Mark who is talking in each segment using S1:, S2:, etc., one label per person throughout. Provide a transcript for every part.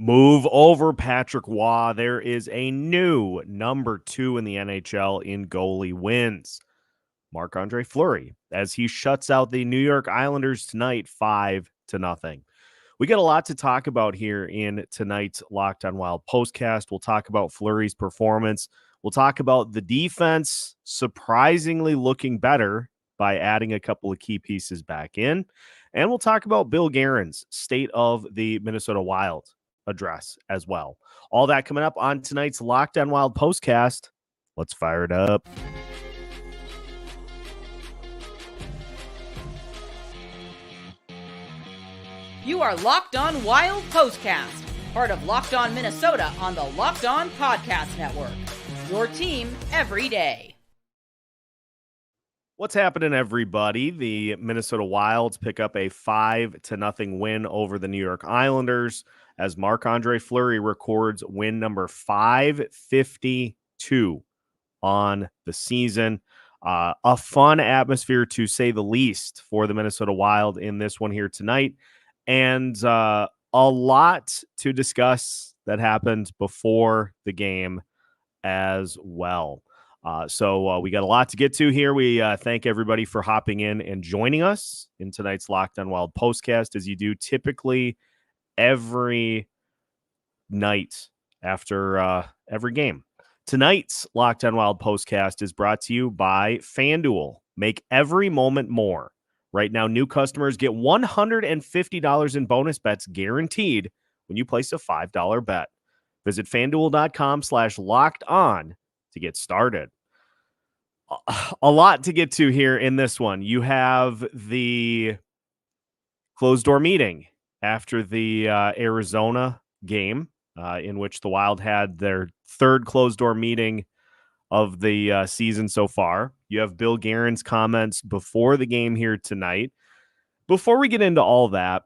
S1: Move over, Patrick Waugh. There is a new number 2 in the NHL in goalie wins. Marc-Andre Fleury, as he shuts out the New York Islanders tonight 5-0. We got a lot to talk about here in tonight's Locked On Wild postcast. We'll talk about Fleury's performance. We'll talk about the defense surprisingly looking better by adding a couple of key pieces back in. And we'll talk about Bill Guerin's state of the Minnesota Wild address as well. All that coming up on tonight's Locked On Wild postcast. Let's fire it up.
S2: You are Locked On Wild Postcast, part of Locked On Minnesota on the Locked On Podcast Network. Your team every day.
S1: What's happening, everybody? The Minnesota Wilds pick up a 5-0 win over the New York Islanders as Marc-Andre Fleury records win number 552 on the season. A fun atmosphere, to say the least, for the Minnesota Wild in this one here tonight. And a lot to discuss that happened before the game as well. So we got a lot to get to here. We thank everybody for hopping in and joining us in tonight's Locked On Wild postcast, as you do typically every night after every game. Tonight's Locked On Wild postcast is brought to you by FanDuel. Make every moment more. Right now, new customers get $150 in bonus bets guaranteed when you place a $5 bet. Visit FanDuel.com/lockedon to get started. A lot to get to here in this one. You have the closed door meeting after the Arizona game, in which the Wild had their third closed door meeting of the season so far. You have Bill Guerin's comments before the game here tonight. Before we get into all that,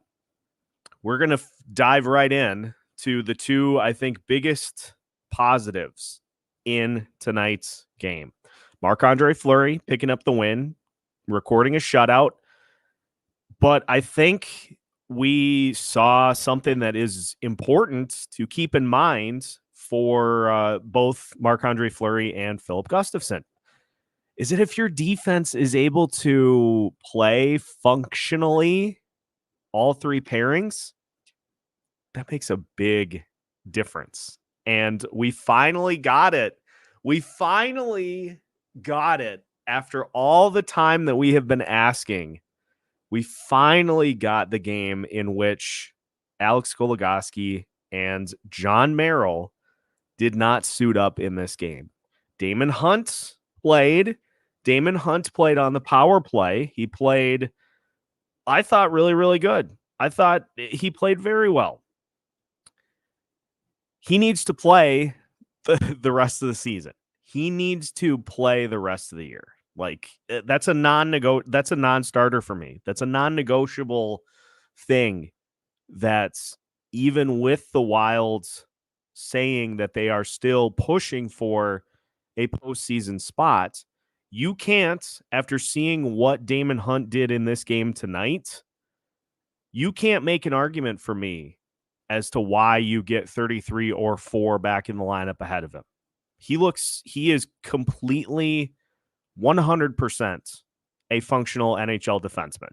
S1: we're going to dive right in to the two, I think, biggest positives in tonight's game. Marc-Andre Fleury picking up the win, recording a shutout. But I think we saw something that is important to keep in mind for both Marc-Andre Fleury and Filip Gustavsson. Is it if your defense is able to play functionally all three pairings, that makes a big difference. And we finally got it. We finally got it after all the time that we have been asking. We finally got the game in which Alex Goligoski and John Merrill did not suit up in this game. Damon Hunt played. Damon Hunt played on the power play. He played, I thought, really, really good. I thought he played very well. He needs to play the rest of the season. He needs to play the rest of the year. Like, that's a non-starter for me. That's a non-negotiable thing. That's even with the Wilds saying that they are still pushing for a postseason spot, you can't, after seeing what Damon Hunt did in this game tonight, you can't make an argument for me as to why you get 33 or 4 back in the lineup ahead of him. He is completely 100% a functional NHL defenseman.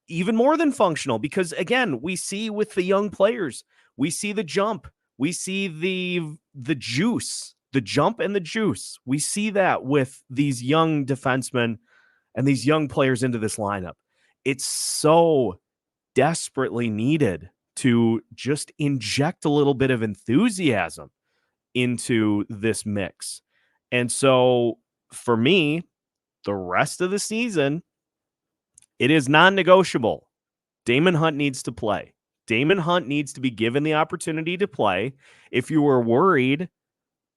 S1: Even more than functional, because again, we see with the young players, we see the jump, we see the juice, the jump and the juice. We see that with these young defensemen and these young players into this lineup. It's so desperately needed to just inject a little bit of enthusiasm into this mix. And so for me, the rest of the season, it is non-negotiable. Damon Hunt needs to play. Damon Hunt needs to be given the opportunity to play. If you were worried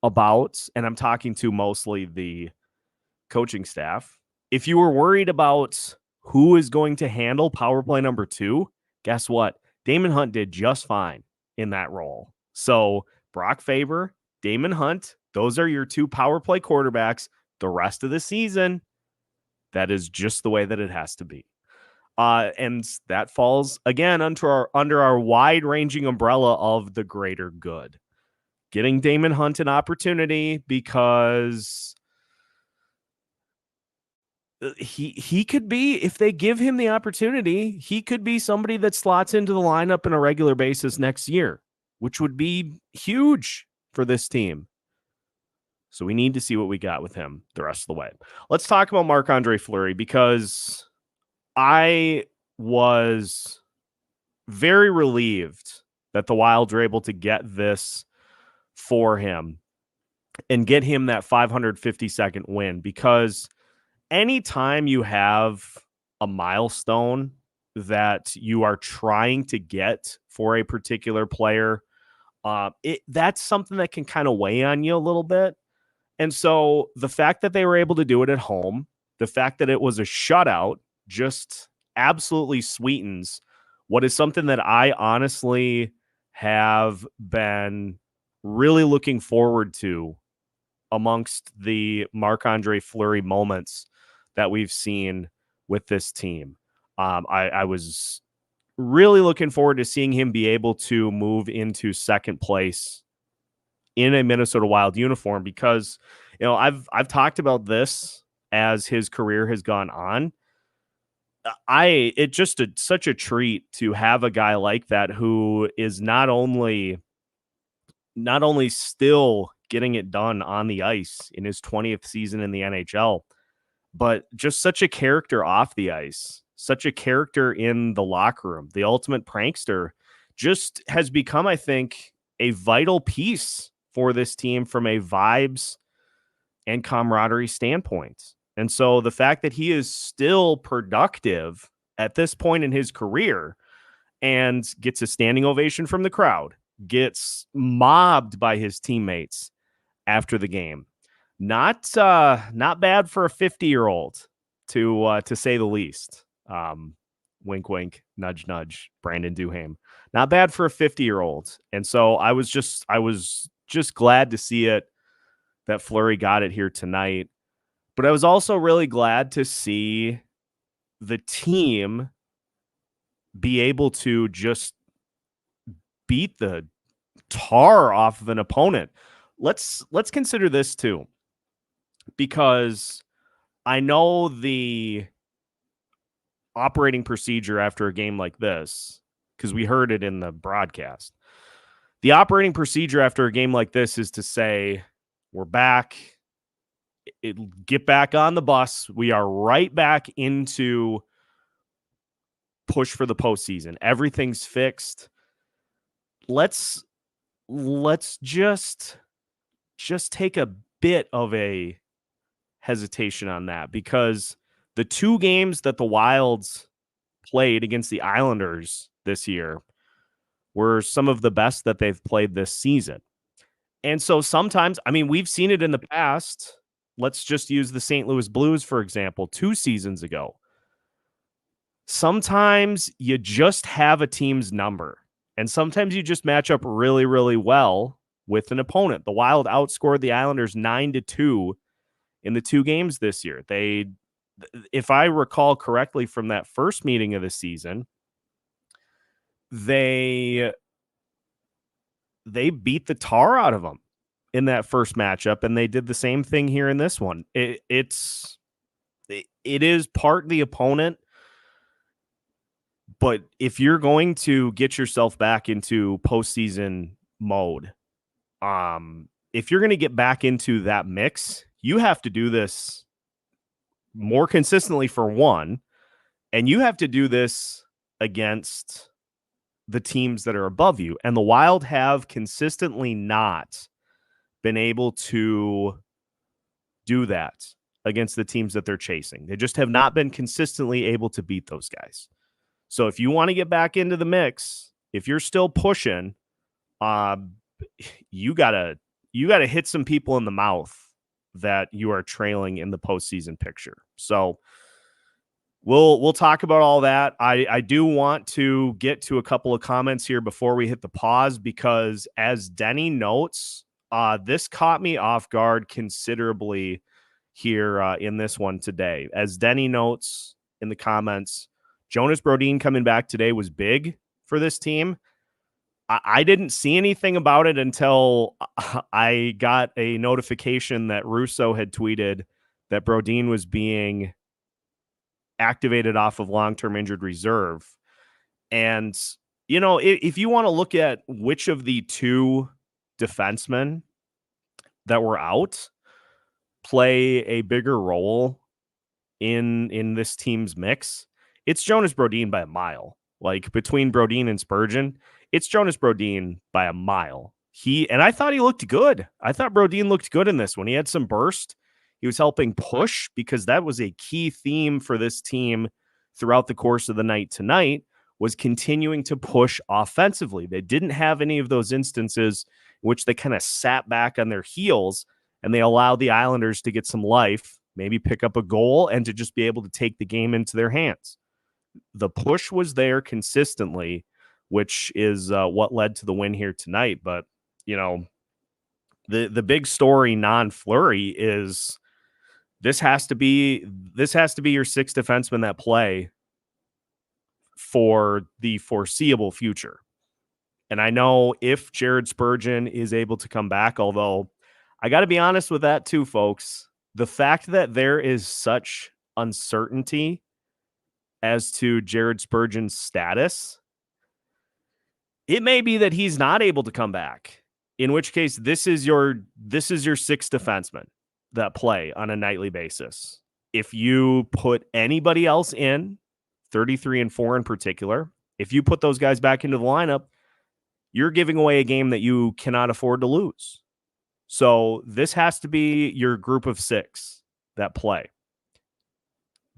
S1: about, and I'm talking to mostly the coaching staff, if you were worried about who is going to handle power play number 2, guess what? Damon Hunt did just fine in that role. So Brock Faber, Damon Hunt, those are your 2 power play quarterbacks the rest of the season. That is just the way that it has to be. And that falls again under our wide-ranging umbrella of the greater good. Getting Damon Hunt an opportunity because he could be, if they give him the opportunity, he could be somebody that slots into the lineup on a regular basis next year, which would be huge for this team. So we need to see what we got with him the rest of the way. Let's talk about Marc-Andre Fleury, because I was very relieved that the Wild were able to get this for him and get him that 552nd win, because anytime you have a milestone that you are trying to get for a particular player, that's something that can kind of weigh on you a little bit. And so the fact that they were able to do it at home, the fact that it was a shutout, just absolutely sweetens what is something that I honestly have been really looking forward to amongst the Marc-Andre Fleury moments that we've seen with this team. I was really looking forward to seeing him be able to move into second place in a Minnesota Wild uniform, because, you know, I've talked about this as his career has gone on. It's just such a treat to have a guy like that who is not only still getting it done on the ice in his 20th season in the NHL, but just such a character off the ice, such a character in the locker room. The ultimate prankster just has become, I think, a vital piece for this team from a vibes and camaraderie standpoint. And so the fact that he is still productive at this point in his career and gets a standing ovation from the crowd, gets mobbed by his teammates after the game, not bad for a 50-year-old, to say the least. Wink, wink, nudge, nudge. Brandon Duhaime, not bad for a 50-year-old. And so I was just glad to see it, that Fleury got it here tonight. But I was also really glad to see the team be able to just beat the tar off of an opponent. Let's consider this too, because I know the operating procedure after a game like this, because we heard it in the broadcast. The operating procedure after a game like this is to say, we're back. Get back on the bus. We are right back into push for the postseason. Everything's fixed. Let's just take a bit of a hesitation on that, because the two games that the Wilds played against the Islanders this year were some of the best that they've played this season. And so sometimes, I mean, we've seen it in the past. Let's just use the St. Louis Blues, for example, 2 seasons ago. Sometimes you just have a team's number, and sometimes you just match up really, really well with an opponent. The Wild outscored the Islanders 9-2 in the 2 games this year. They, if I recall correctly from that first meeting of the season, they beat the tar out of them in that first matchup, and they did the same thing here in this one. It is part the opponent, but if you're going to get yourself back into postseason mode, if you're going to get back into that mix, you have to do this more consistently, for one, and you have to do this against the teams that are above you. And the Wild have consistently not been able to do that against the teams that they're chasing. They just have not been consistently able to beat those guys. So if you want to get back into the mix, if you're still pushing, you gotta hit some people in the mouth that you are trailing in the postseason picture. So we'll talk about all that. I do want to get to a couple of comments here before we hit the pause, because as Denny notes, this caught me off guard considerably here in this one today. As Denny notes in the comments, Jonas Brodin coming back today was big for this team. I didn't see anything about it until I got a notification that Russo had tweeted that Brodin was being activated off of long-term injured reserve. And, you know, if you want to look at which of the two defensemen that were out play a bigger role in this team's mix, it's Jonas Brodin by a mile. Like, between Brodin and Spurgeon, it's Jonas Brodin by a mile. I thought he looked good. I thought Brodin looked good in this one. He had some burst. He was helping push, because that was a key theme for this team throughout the course of the night tonight, was continuing to push offensively. They didn't have any of those instances in which they kind of sat back on their heels and they allowed the Islanders to get some life, maybe pick up a goal, and to just be able to take the game into their hands. The push was there consistently, which is what led to the win here tonight. But, you know, the big story non-Fleury is this has to be your sixth defenseman that play for the foreseeable future. And I know if Jared Spurgeon is able to come back, although I got to be honest with that too, folks, the fact that there is such uncertainty as to Jared Spurgeon's status, it may be that he's not able to come back, in which case this is your sixth defenseman that play on a nightly basis. If you put anybody else in, 33 and 4 in particular, if you put those guys back into the lineup, you're giving away a game that you cannot afford to lose. So this has to be your group of six that play.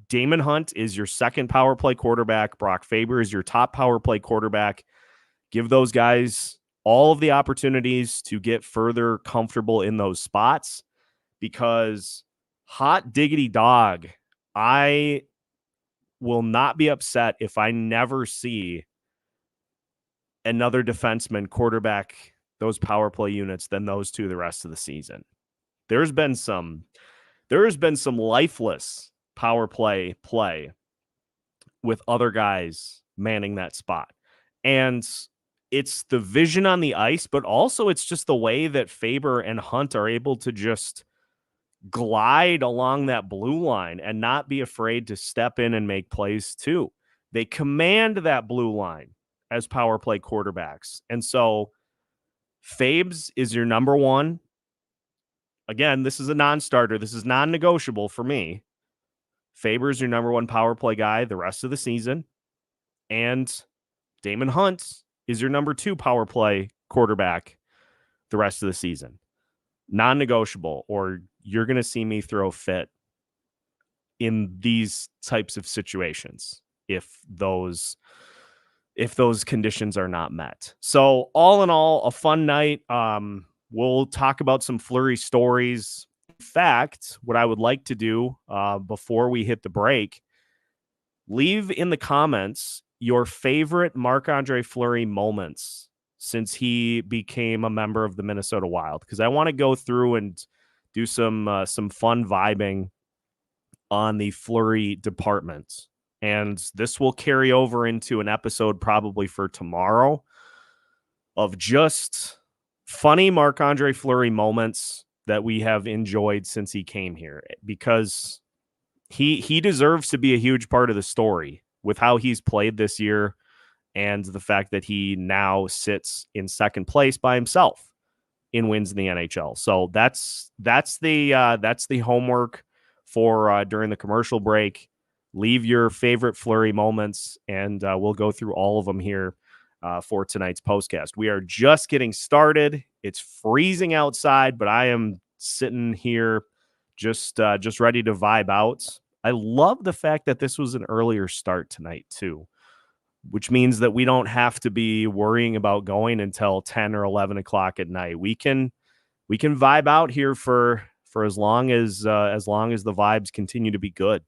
S1: Damon Hunt is your second power play quarterback. Brock Faber is your top power play quarterback. Give those guys all of the opportunities to get further comfortable in those spots, because hot diggity dog, I will not be upset if I never see another defenseman quarterback those power play units than those two the rest of the season. There has been some lifeless power play with other guys manning that spot. And it's the vision on the ice, but also it's just the way that Faber and Hunt are able to just glide along that blue line and not be afraid to step in and make plays too. They command that blue line as power play quarterbacks. And so Fabes is your number one. Again, this is a non-starter. This is non-negotiable for me. Faber is your number one power play guy the rest of the season. And Damon Hunt is your number two power play quarterback the rest of the season. Non-negotiable, or you're going to see me throw a fit in these types of situations if those conditions are not met. So all in all, a fun night. We'll talk about some Fleury stories. In fact, what I would like to do before we hit the break, leave in the comments your favorite Marc-Andre Fleury moments since he became a member of the Minnesota Wild, because I want to go through and do some fun vibing on the Fleury department. And this will carry over into an episode probably for tomorrow of just funny Marc-Andre Fleury moments that we have enjoyed since he came here, because he deserves to be a huge part of the story with how he's played this year and the fact that he now sits in second place by himself in wins in the NHL. So that's the homework for during the commercial break. Leave your favorite Fleury moments, and we'll go through all of them here for tonight's postcast. We are just getting started. It's freezing outside, but I am sitting here just ready to vibe out. I love the fact that this was an earlier start tonight too, which means that we don't have to be worrying about going until 10 or 11 o'clock at night. We can vibe out here for as long as the vibes continue to be good.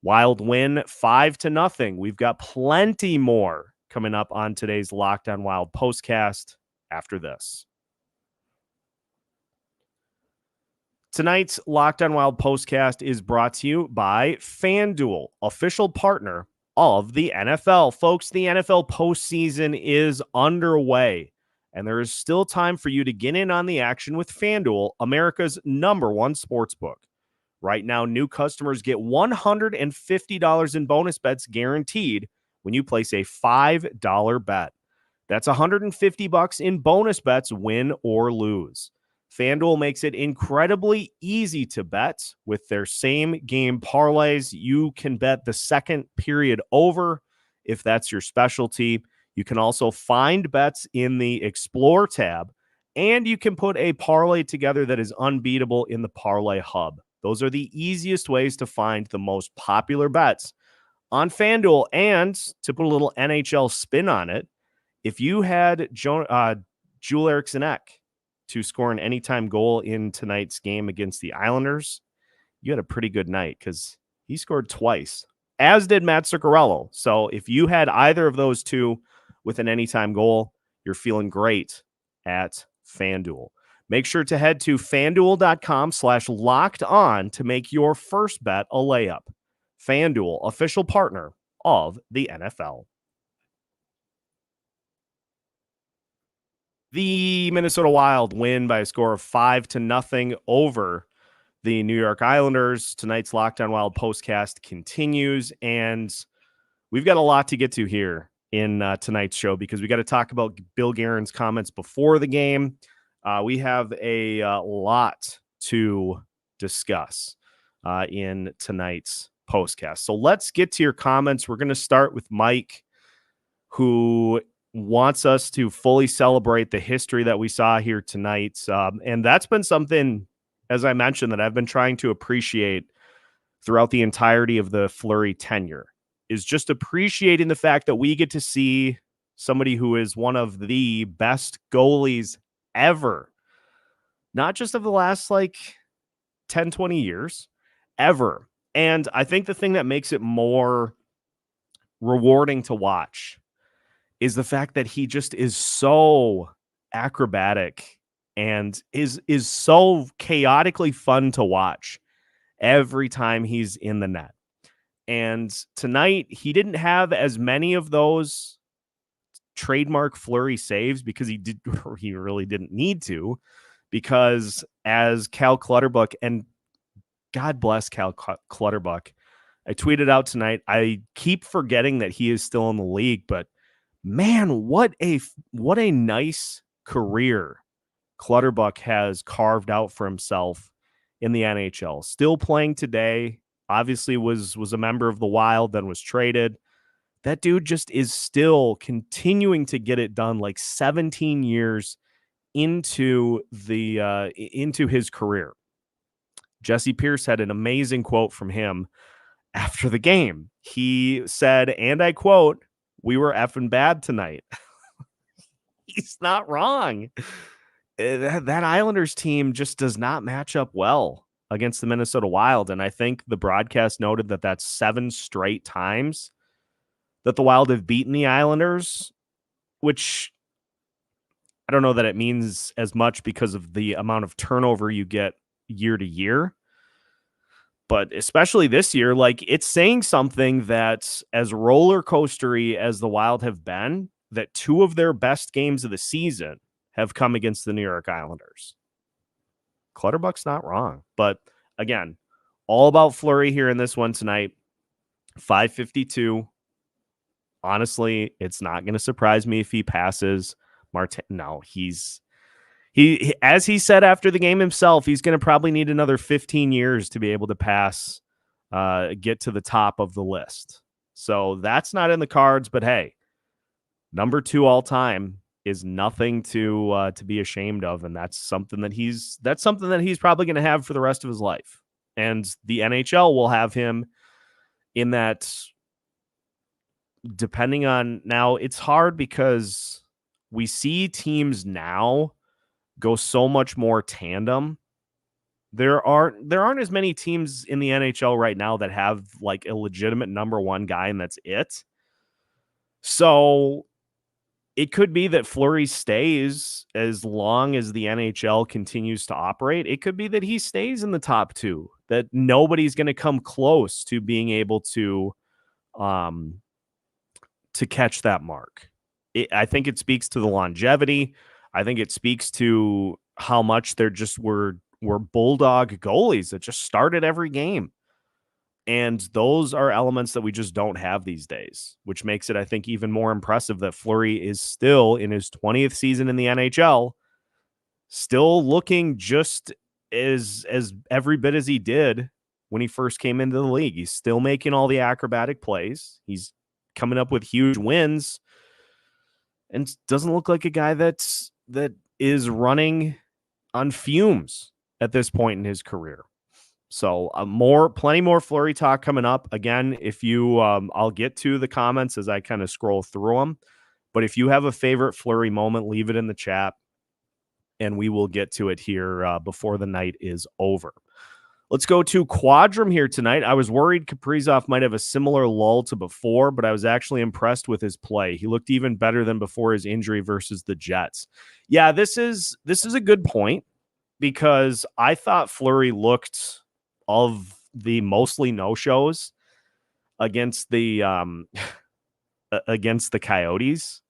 S1: Wild win 5-0. We've got plenty more coming up on today's Locked On Wild postcast after this. Tonight's Locked On Wild postcast is brought to you by FanDuel, official partner of the NFL. Folks, the NFL postseason is underway, and there is still time for you to get in on the action with FanDuel, America's #1 sportsbook. Right now, new customers get $150 in bonus bets guaranteed when you place a $5 bet. That's $150 in bonus bets, win or lose. FanDuel makes it incredibly easy to bet with their same game parlays. You can bet the second period over if that's your specialty. You can also find bets in the Explore tab, and you can put a parlay together that is unbeatable in the Parlay Hub. Those are the easiest ways to find the most popular bets on FanDuel. And to put a little NHL spin on it, if you had Eriksson Ek to score an anytime goal in tonight's game against the Islanders, you had a pretty good night because he scored twice, as did Matt Zuccarello. So if you had either of those two with an anytime goal, you're feeling great at FanDuel. Make sure to head to FanDuel.com/lockedon to make your first bet a layup. FanDuel, official partner of the NFL. The Minnesota Wild win by a score of 5-0 over the New York Islanders. Tonight's Locked On Wild postcast continues, and we've got a lot to get to here in tonight's show because we got to talk about Bill Guerin's comments before the game. We have a lot to discuss in tonight's postcast. So let's get to your comments. We're going to start with Mike, who wants us to fully celebrate the history that we saw here tonight. And that's been something, as I mentioned, that I've been trying to appreciate throughout the entirety of the Fleury tenure, is just appreciating the fact that we get to see somebody who is one of the best goalies ever, not just of the last 10, 20 years, ever. And I think the thing that makes it more rewarding to watch is the fact that he just is so acrobatic and is so chaotically fun to watch every time he's in the net. And tonight, he didn't have as many of those trademark Fleury saves because he really didn't need to, because as Cal Clutterbuck, and God bless Cal Clutterbuck, I tweeted out tonight, I keep forgetting that he is still in the league, but man, what a nice career Clutterbuck has carved out for himself in the NHL. Still playing today, obviously was a member of the Wild, then was traded. That dude just is still continuing to get it done 17 years into his career. Jesse Pierce had an amazing quote from him after the game. He said, and I quote, "We were effing bad tonight." He's not wrong. That Islanders team just does not match up well against the Minnesota Wild. And I think the broadcast noted that that's 7 straight times that the Wild have beaten the Islanders, which I don't know that it means as much because of the amount of turnover you get year to year. But especially this year, it's saying something that as roller coastery as the Wild have been, that 2 of their best games of the season have come against the New York Islanders. Clutterbuck's not wrong. But again, all about Fleury here in this one tonight. 552. Honestly, it's not going to surprise me if he passes Martin. No, he as he said after the game himself, he's going to probably need another 15 years to be able to pass, get to the top of the list. So that's not in the cards, but hey, number 2 all time is nothing to be ashamed of. And that's something that he's probably going to have for the rest of his life. And the NHL will have him in that, depending on, now it's hard because we see teams now go so much more tandem. There aren't as many teams in the NHL right now that have a legitimate number 1 guy, and that's it. So it could be that Fleury stays as long as the NHL continues to operate. It could be that he stays in the top 2, that nobody's going to come close to being able to to catch that mark. I think it speaks to the longevity. I think it speaks to how much they're just were bulldog goalies that just started every game. And those are elements that we just don't have these days, which makes it, I think, even more impressive that Fleury is still in his 20th season in the NHL, still looking just as every bit as he did when he first came into the league. He's still making all the acrobatic plays. He's coming up with huge wins and doesn't look like a guy that is running on fumes at this point in his career. So plenty more Fleury talk coming up. Again, if you, I'll get to the comments as I kind of scroll through them. But if you have a favorite Fleury moment, leave it in the chat, and we will get to it here before the night is over. Let's go to Quadrum here tonight. I was worried Kaprizov might have a similar lull to before, but I was actually impressed with his play. He looked even better than before his injury versus the Jets. Yeah, this is a good point, because I thought Fleury looked, of the mostly no-shows against the Coyotes,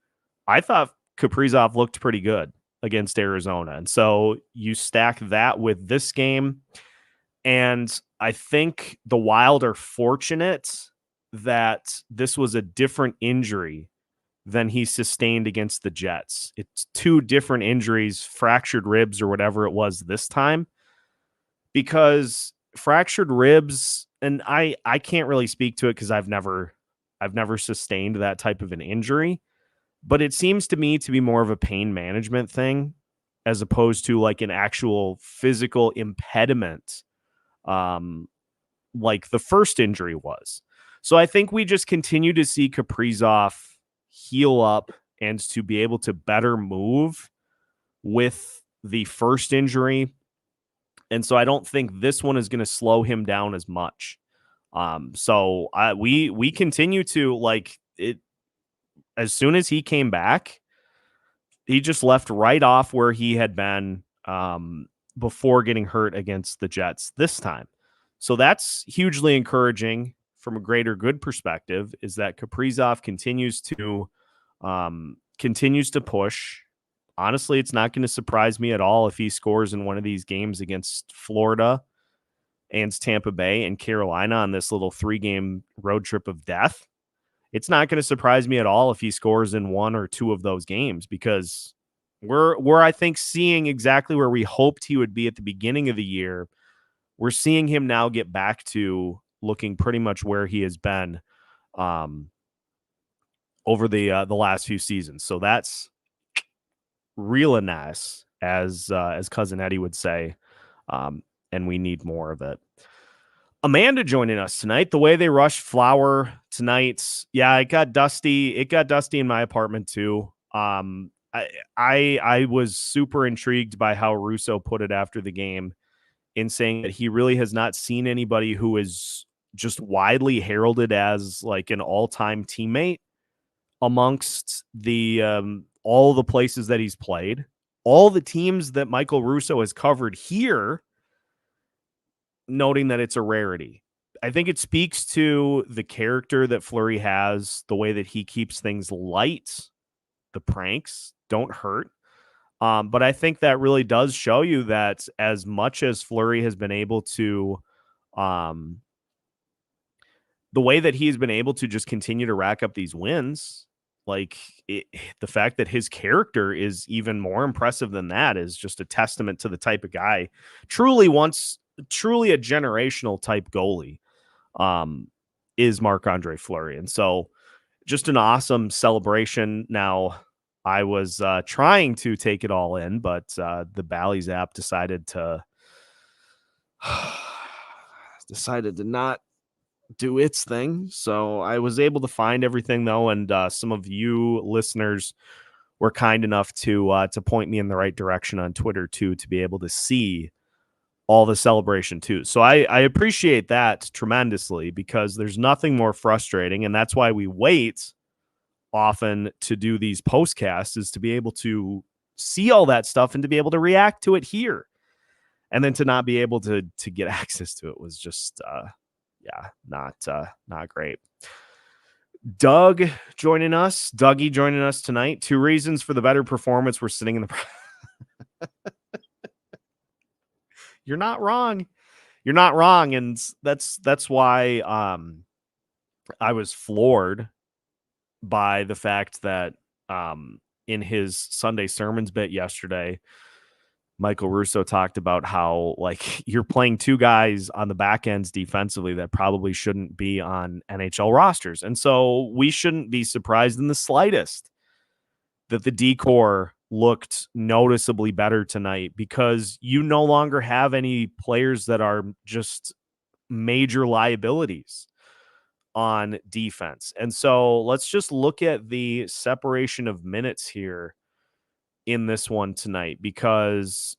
S1: I thought Kaprizov looked pretty good against Arizona. And so you stack that with this game, and I think the Wild are fortunate that this was a different injury than he sustained against the Jets. It's two different injuries, fractured ribs or whatever it was this time, because fractured ribs, and I can't really speak to it because I've never sustained that type of an injury, but it seems to me to be more of a pain management thing as opposed to like an actual physical impediment, like the first injury was. So I think we just continue to see Kaprizov heal up and to be able to better move with the first injury. And so I don't think this one is going to slow him down as much. So we continue to like it. As soon as he came back, he just left right off where he had been before getting hurt against the Jets this time. So that's hugely encouraging from a greater good perspective, is that Kaprizov continues to push. Honestly, it's not going to surprise me at all if he scores in one of these games against Florida and Tampa Bay and Carolina on this little 3-game road trip of death. It's not going to surprise me at all if he scores in one or two of those games, because we're I think seeing exactly where we hoped he would be at the beginning of the year. We're seeing him now get back to looking pretty much where he has been over the last few seasons. So that's real nice, as Cousin Eddie would say, and we need more of it. Amanda joining us tonight. The way they rushed Flower tonight, yeah, it got dusty. It got dusty in my apartment too. I was super intrigued by how Russo put it after the game, in saying that he really has not seen anybody who is just widely heralded as like an all-time teammate amongst the all the places that he's played, all the teams that Michael Russo has covered here, noting that it's a rarity. I think it speaks to the character that Fleury has, the way that he keeps things light. The pranks don't hurt. But I think that really does show you that as much as Fleury has been able to, the way that he's been able to just continue to rack up these wins, like the fact that his character is even more impressive than that is just a testament to the type of guy, truly a generational type goalie, is Marc-Andre Fleury. And so just an awesome celebration. Now, I was trying to take it all in, but the Bally's app decided to not do its thing. So I was able to find everything though, and some of you listeners were kind enough to point me in the right direction on Twitter too, to be able to see all the celebration too. So I appreciate that tremendously, because there's nothing more frustrating, and that's why we wait often to do these postcasts, is to be able to see all that stuff and to be able to react to it here, and then to not be able to get access to it was just not great. Dougie joining us tonight. 2 reasons for the better performance. We're sitting in the You're not wrong. You're not wrong. And that's why I was floored by the fact that in his Sunday sermons bit yesterday, Michael Russo talked about how, like, you're playing 2 guys on the back ends defensively that probably shouldn't be on NHL rosters. And so we shouldn't be surprised in the slightest that the D-core looked noticeably better tonight, because you no longer have any players that are just major liabilities on defense. And so let's just look at the separation of minutes here in this one tonight, because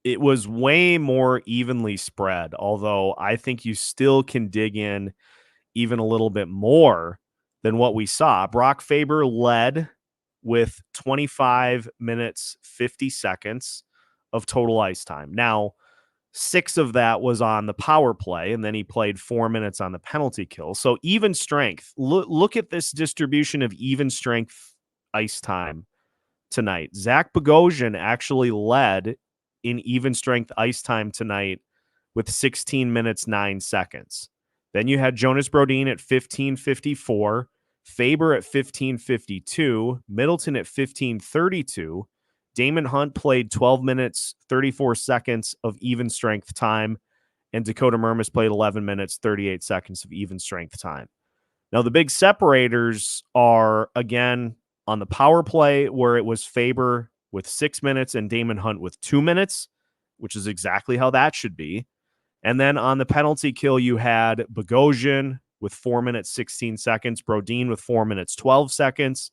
S1: it was way more evenly spread, although I think you still can dig in even a little bit more than what we saw. Brock Faber led with 25 minutes, 50 seconds of total ice time. Now, 6 of that was on the power play, and then he played 4 minutes on the penalty kill. So even strength. Look at this distribution of even strength ice time tonight. Zach Bogosian actually led in even strength ice time tonight with 16 minutes, 9 seconds. Then you had Jonas Brodin at 15:54, Faber at 15:52, Middleton at 15:32. Damon Hunt played 12 minutes, 34 seconds of even strength time, and Dakota Mermis played 11 minutes, 38 seconds of even strength time. Now, the big separators are, again, on the power play, where it was Faber with 6 minutes and Damon Hunt with 2 minutes, which is exactly how that should be. And then on the penalty kill, you had Bogosian with 4 minutes, 16 seconds, Brodin with 4 minutes, 12 seconds,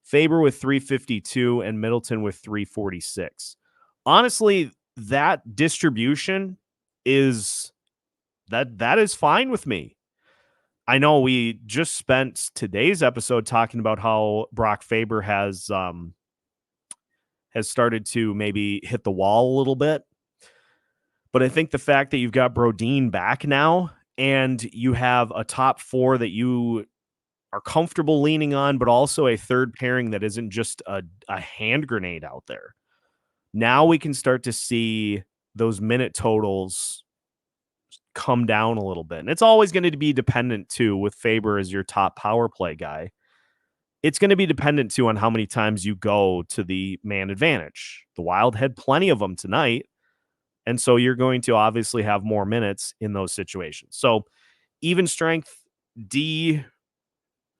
S1: Faber with 3:52, and Middleton with 3:46. Honestly, that distribution is that is fine with me. I know we just spent today's episode talking about how Brock Faber has started to maybe hit the wall a little bit. But I think the fact that you've got Brodin back now, and you have a top 4 that you are comfortable leaning on, but also a third pairing that isn't just a hand grenade out there. Now we can start to see those minute totals come down a little bit. And it's always going to be dependent, too, with Faber as your top power play guy. It's going to be dependent, too, on how many times you go to the man advantage. The Wild had plenty of them tonight, and so you're going to obviously have more minutes in those situations. So even strength D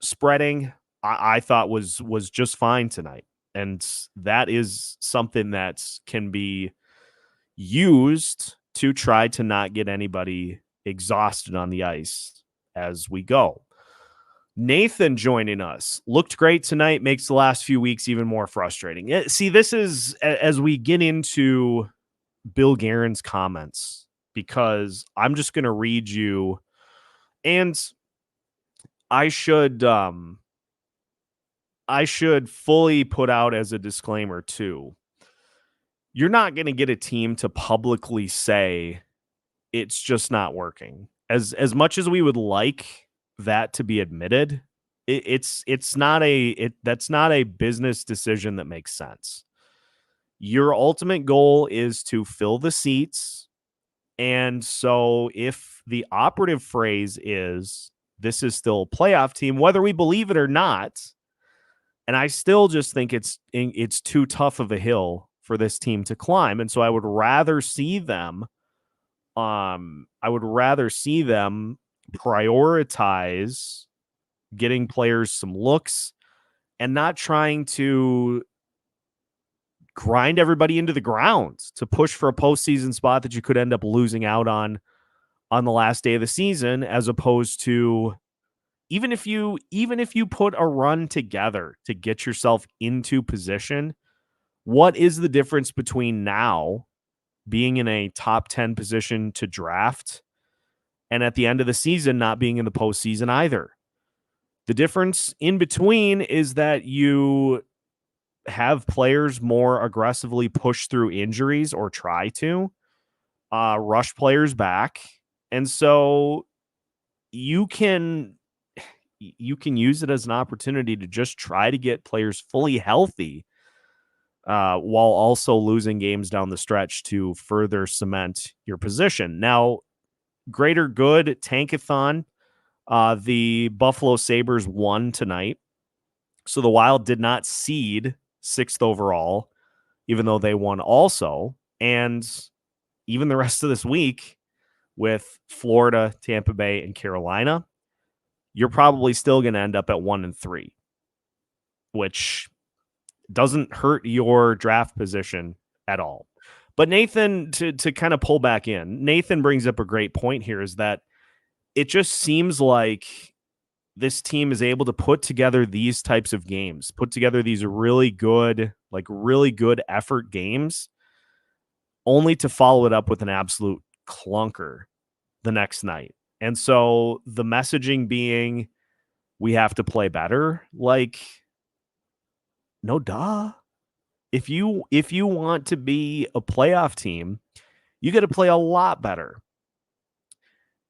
S1: spreading, I thought was just fine tonight. And that is something that can be used to try to not get anybody exhausted on the ice as we go. Nathan joining us. Looked great tonight, makes the last few weeks even more frustrating. See, this is as we get into Bill Guerin's comments, because I'm just going to read you, and I should fully put out as a disclaimer too. You're not going to get a team to publicly say it's just not working. As much as we would like that to be admitted, that's not a business decision that makes sense. Your ultimate goal is to fill the seats. And so if the operative phrase is this is still a playoff team, whether we believe it or not, and I still just think it's too tough of a hill for this team to climb. And so I would rather see them prioritize getting players some looks and not trying to grind everybody into the ground to push for a postseason spot that you could end up losing out on the last day of the season, as opposed to even if you put a run together to get yourself into position, what is the difference between now being in a top 10 position to draft and at the end of the season not being in the postseason either? The difference in between is that you have players more aggressively push through injuries or try to rush players back. And so you can you can use it as an opportunity to just try to get players fully healthy while also losing games down the stretch to further cement your position. Now, greater good, tankathon. The Buffalo Sabres won tonight. So the Wild did not seed 6th overall, even though they won also. And even the rest of this week with Florida, Tampa Bay, and Carolina, you're probably still going to end up at 1-3, which doesn't hurt your draft position at all. But Nathan, to kind of pull back in, Nathan brings up a great point here, is that it just seems like this team is able to put together these types of games, put together these really good effort games, only to follow it up with an absolute clunker the next night. And so the messaging being, we have to play better. Like, no duh. If you want to be a playoff team, you got to play a lot better.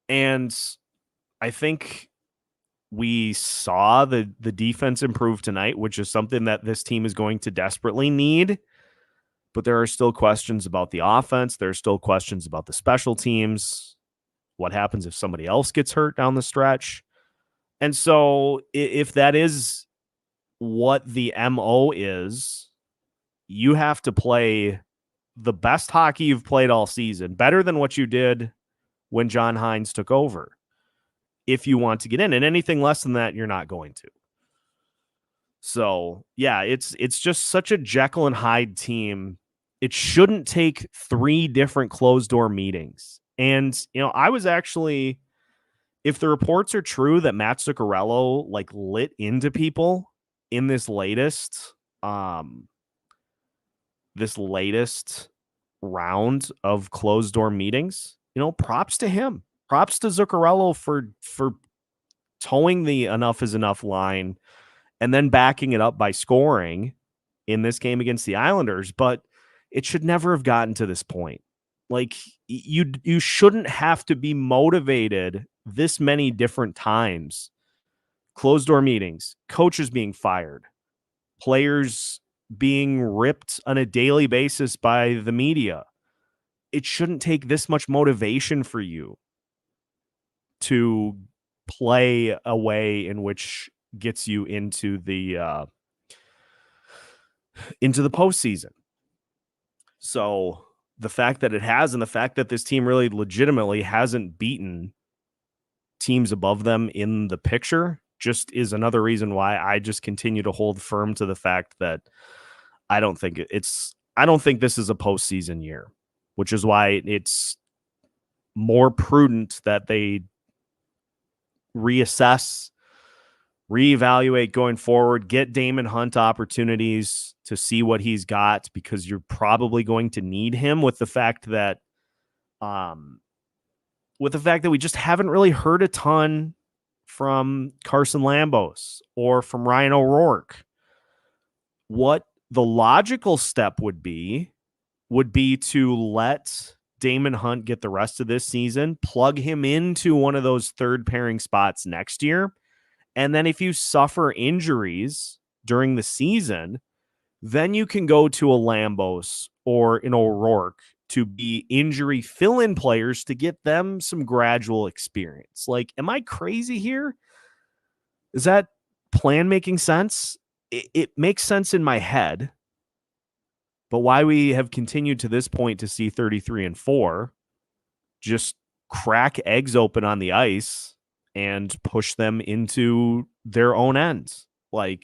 S1: And I think we saw the defense improve tonight, which is something that this team is going to desperately need. But there are still questions about the offense. There are still questions about the special teams. What happens if somebody else gets hurt down the stretch? And so if that is what the MO is, you have to play the best hockey you've played all season, better than what you did when John Hines took over, if you want to get in. And anything less than that, you're not going to. So, yeah, it's just such a Jekyll and Hyde team. It shouldn't take 3 different closed-door meetings. And, I was actually, if the reports are true that Matt Zuccarello, lit into people in this latest round of closed-door meetings, props to him. Props to Zuccarello for towing the enough is enough line and then backing it up by scoring in this game against the Islanders. But it should never have gotten to this point. You shouldn't have to be motivated this many different times. Closed door meetings, coaches being fired, players being ripped on a daily basis by the media. It shouldn't take this much motivation for you to play a way in which gets you into the postseason. So the fact that it has, and the fact that this team really legitimately hasn't beaten teams above them in the picture, just is another reason why I just continue to hold firm to the fact that I don't think this is a postseason year, which is why it's more prudent that they reassess, reevaluate going forward, get Damon Hunt opportunities to see what he's got, because you're probably going to need him with the fact that we just haven't really heard a ton from Carson Lambos or from Ryan O'Rourke. What the logical step would be to let Damon Hunt get the rest of this season, plug him into one of those third pairing spots next year. And then if you suffer injuries during the season, then you can go to a Lambos or an O'Rourke to be injury fill-in players to get them some gradual experience. Am I crazy here? Is that plan making sense? It makes sense in my head, but why we have continued to this point to see 33-4, just crack eggs open on the ice and push them into their own ends. I'm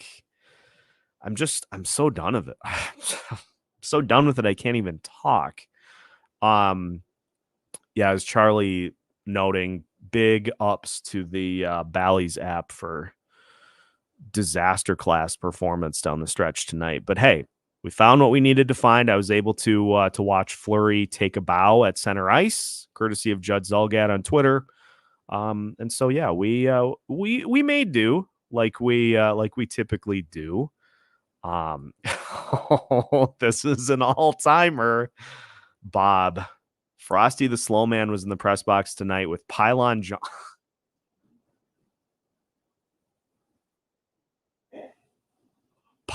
S1: so done with it. I'm so done with it. I can't even talk. As Charlie noting, big ups to the Bally's app for disaster class performance down the stretch tonight. But hey, we found what we needed to find. I was able to watch Fleury take a bow at center ice, courtesy of Judd Zulgad on Twitter. And so yeah, we made do like we typically do. This is an all-timer. Bob Frosty the Slow Man was in the press box tonight with Pylon John.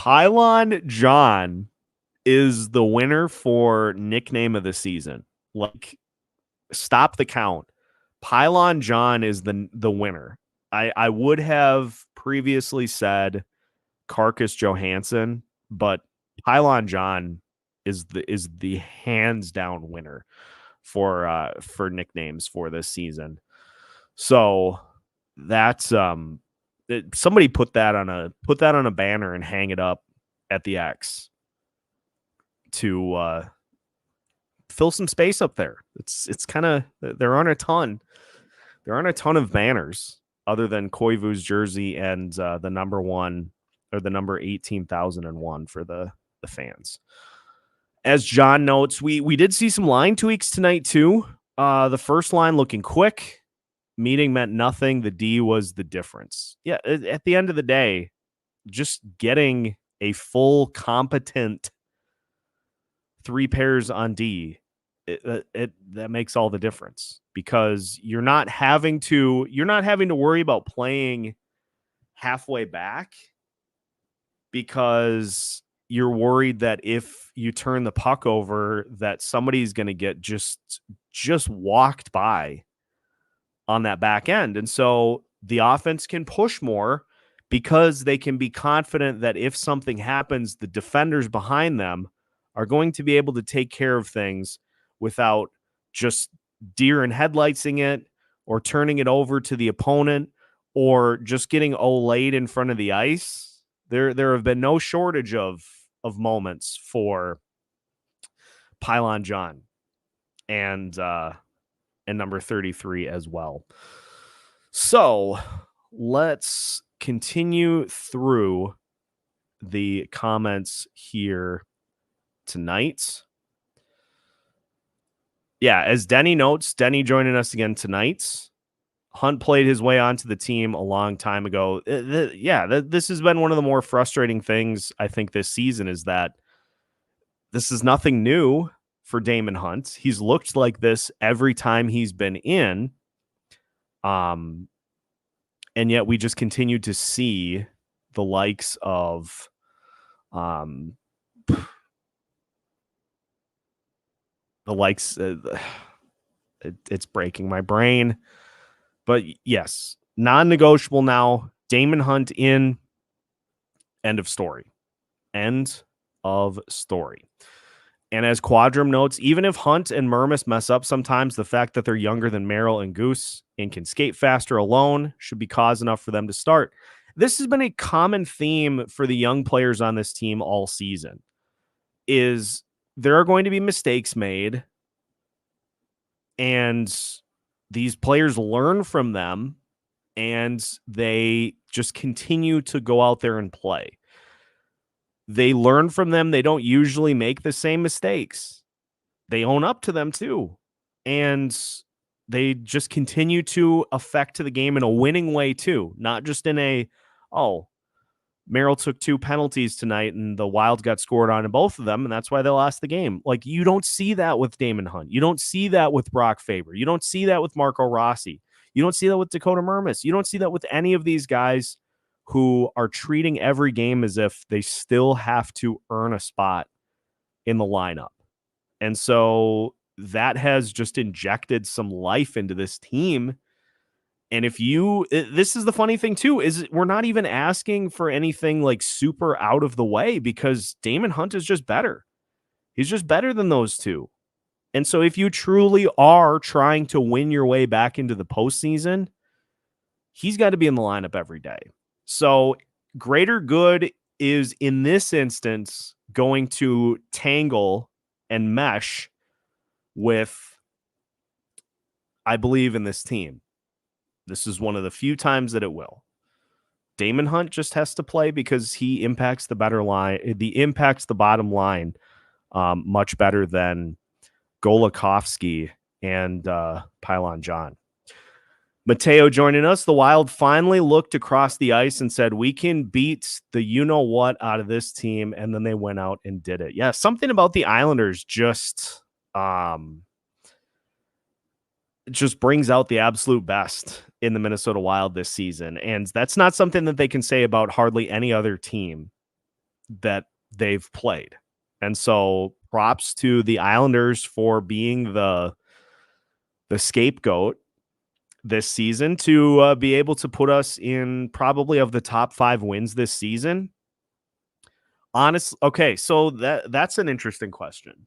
S1: Pylon John is the winner for nickname of the season. Like, stop the count. Pylon John is the winner. I would have previously said Carcass Johansson, but Pylon John is the hands down winner for nicknames for this season. So that's somebody put that on a banner and hang it up at the X to fill some space up there. It's kind of, there aren't a ton of banners other than Koivu's jersey and the number 1 or the number 18,001 for the fans. As John notes, we did see some line tweaks tonight too. The first line looking quick. Meeting meant nothing. The D was the difference. Yeah, at the end of the day, just getting a full competent 3 pairs on D, that makes all the difference, because you're not having to worry about playing halfway back, because you're worried that if you turn the puck over, that somebody's going to get just walked by on that back end. And so the offense can push more because they can be confident that if something happens, the defenders behind them are going to be able to take care of things without just deer and headlightsing it or turning it over to the opponent or just getting olayed in front of the ice. There have been no shortage of moments for Pylon John and number 33 as well. So let's continue through the comments here tonight. Yeah, as Denny notes, Denny joining us again tonight. Hunt played his way onto the team a long time ago. This has been one of the more frustrating things, I think, this season, is that this is nothing new for Damon Hunt. He's looked like this every time he's been in. And yet we just continue to see the likes of it's breaking my brain. But yes, non-negotiable now. Damon Hunt in. End of story. End of story. And as Quadrum notes, even if Hunt and Murmis mess up sometimes, the fact that they're younger than Merrill and Goose and can skate faster alone should be cause enough for them to start. This has been a common theme for the young players on this team all season, is there are going to be mistakes made, and these players learn from them, and they just continue to go out there and play. They learn from them. They don't usually make the same mistakes. They own up to them too. And they just continue to affect the game in a winning way too. Not just in a, Merrill took 2 penalties tonight and the Wild got scored on in both of them, and that's why they lost the game. Like, you don't see that with Damon Hunt. You don't see that with Brock Faber. You don't see that with Marco Rossi. You don't see that with Dakota Murmis. You don't see that with any of these guys who are treating every game as if they still have to earn a spot in the lineup. And so that has just injected some life into this team. And this is the funny thing too, is we're not even asking for anything like super out of the way, because Damon Hunt is just better. He's just better than those two. And so if you truly are trying to win your way back into the postseason, he's got to be in the lineup every day. So greater good is, in this instance, going to tangle and mesh with, I believe, in this team. This is one of the few times that it will. Damon Hunt just has to play because he impacts the bottom line much better than Golikovsky and Pylon John. Mateo joining us. The Wild finally looked across the ice and said, we can beat the you-know-what out of this team, and then they went out and did it. Yeah, something about the Islanders just brings out the absolute best in the Minnesota Wild this season, and that's not something that they can say about hardly any other team that they've played. And so props to the Islanders for being the scapegoat this season to be able to put us in probably of the top 5 wins this season. Honestly, okay, so that's an interesting question.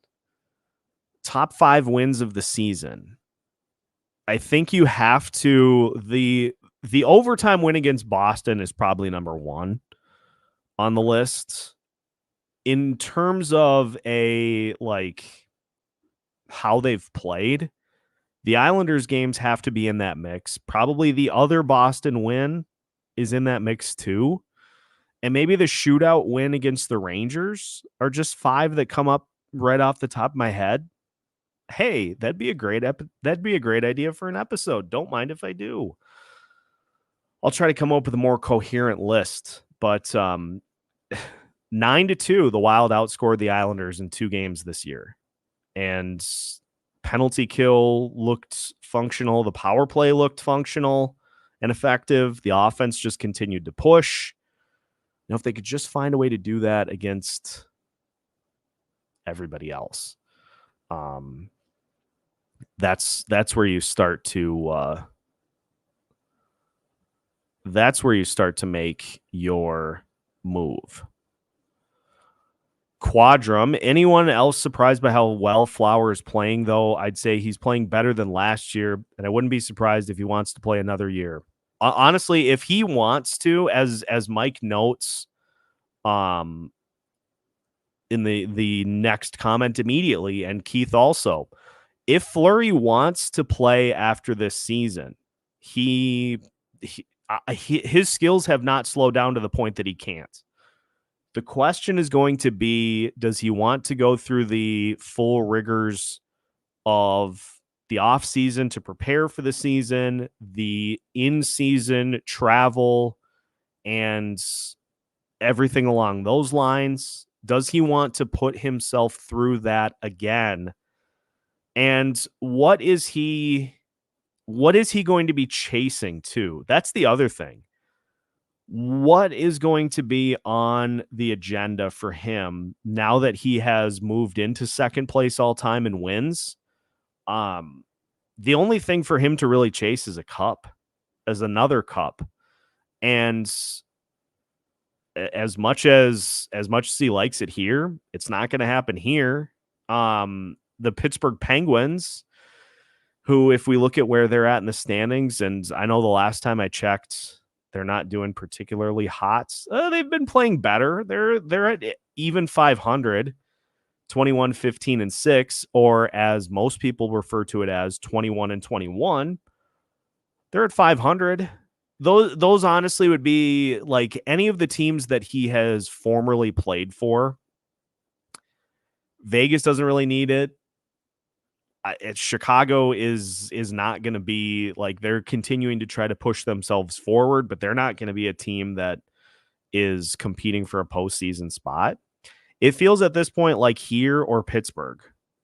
S1: Top 5 wins of the season. I think you have to the overtime win against Boston is probably number 1 on the list. In terms of how they've played, the Islanders games have to be in that mix. Probably the other Boston win is in that mix too. And maybe the shootout win against the Rangers are just 5 that come up right off the top of my head. Hey, that'd be a great idea for an episode. Don't mind if I do. I'll try to come up with a more coherent list, but 9-2, the Wild outscored the Islanders in 2 games this year. And penalty kill looked functional. The power play looked functional and effective. The offense just continued to push. If they could just find a way to do that against everybody else, that's where you start to make your move. Quadrum. Anyone else surprised by how well Flower is playing, though? I'd say he's playing better than last year, and I wouldn't be surprised if he wants to play another year. Honestly, if he wants to, as Mike notes in the next comment immediately, and Keith also, if Fleury wants to play after this season, his skills have not slowed down to the point that he can't. The question is going to be, does he want to go through the full rigors of the off season to prepare for the season, the in-season travel, and everything along those lines? Does he want to put himself through that again? And what is he going to be chasing too? That's the other thing. What is going to be on the agenda for him now that he has moved into second place all time in wins? The only thing for him to really chase is another cup. And as much as he likes it here, it's not going to happen here. The Pittsburgh Penguins, who, if we look at where they're at in the standings, and I know the last time I checked, they're not doing particularly hot. They've been playing better. They're at even 500, 21-15-6, or as most people refer to it as 21-21. They're at 500. Those honestly would be like any of the teams that he has formerly played for. Vegas doesn't really need it. Chicago is not going to be like, they're continuing to try to push themselves forward, but they're not going to be a team that is competing for a postseason spot. It feels at this point like here or Pittsburgh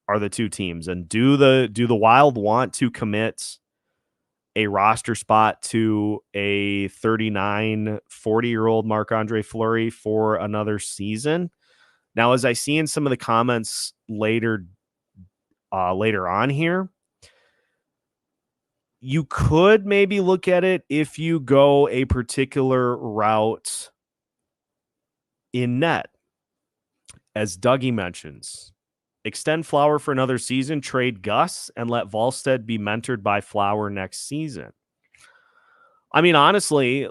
S1: are the 2 teams. And do the Wild want to commit a roster spot to a 39, 40-year-old Marc-Andre Fleury for another season? Now, as I see in some of the comments later on here, you could maybe look at it if you go a particular route in net. As Dougie mentions, extend Flower for another season, trade Gus, and let Wallstedt be mentored by Flower next season. I mean, honestly,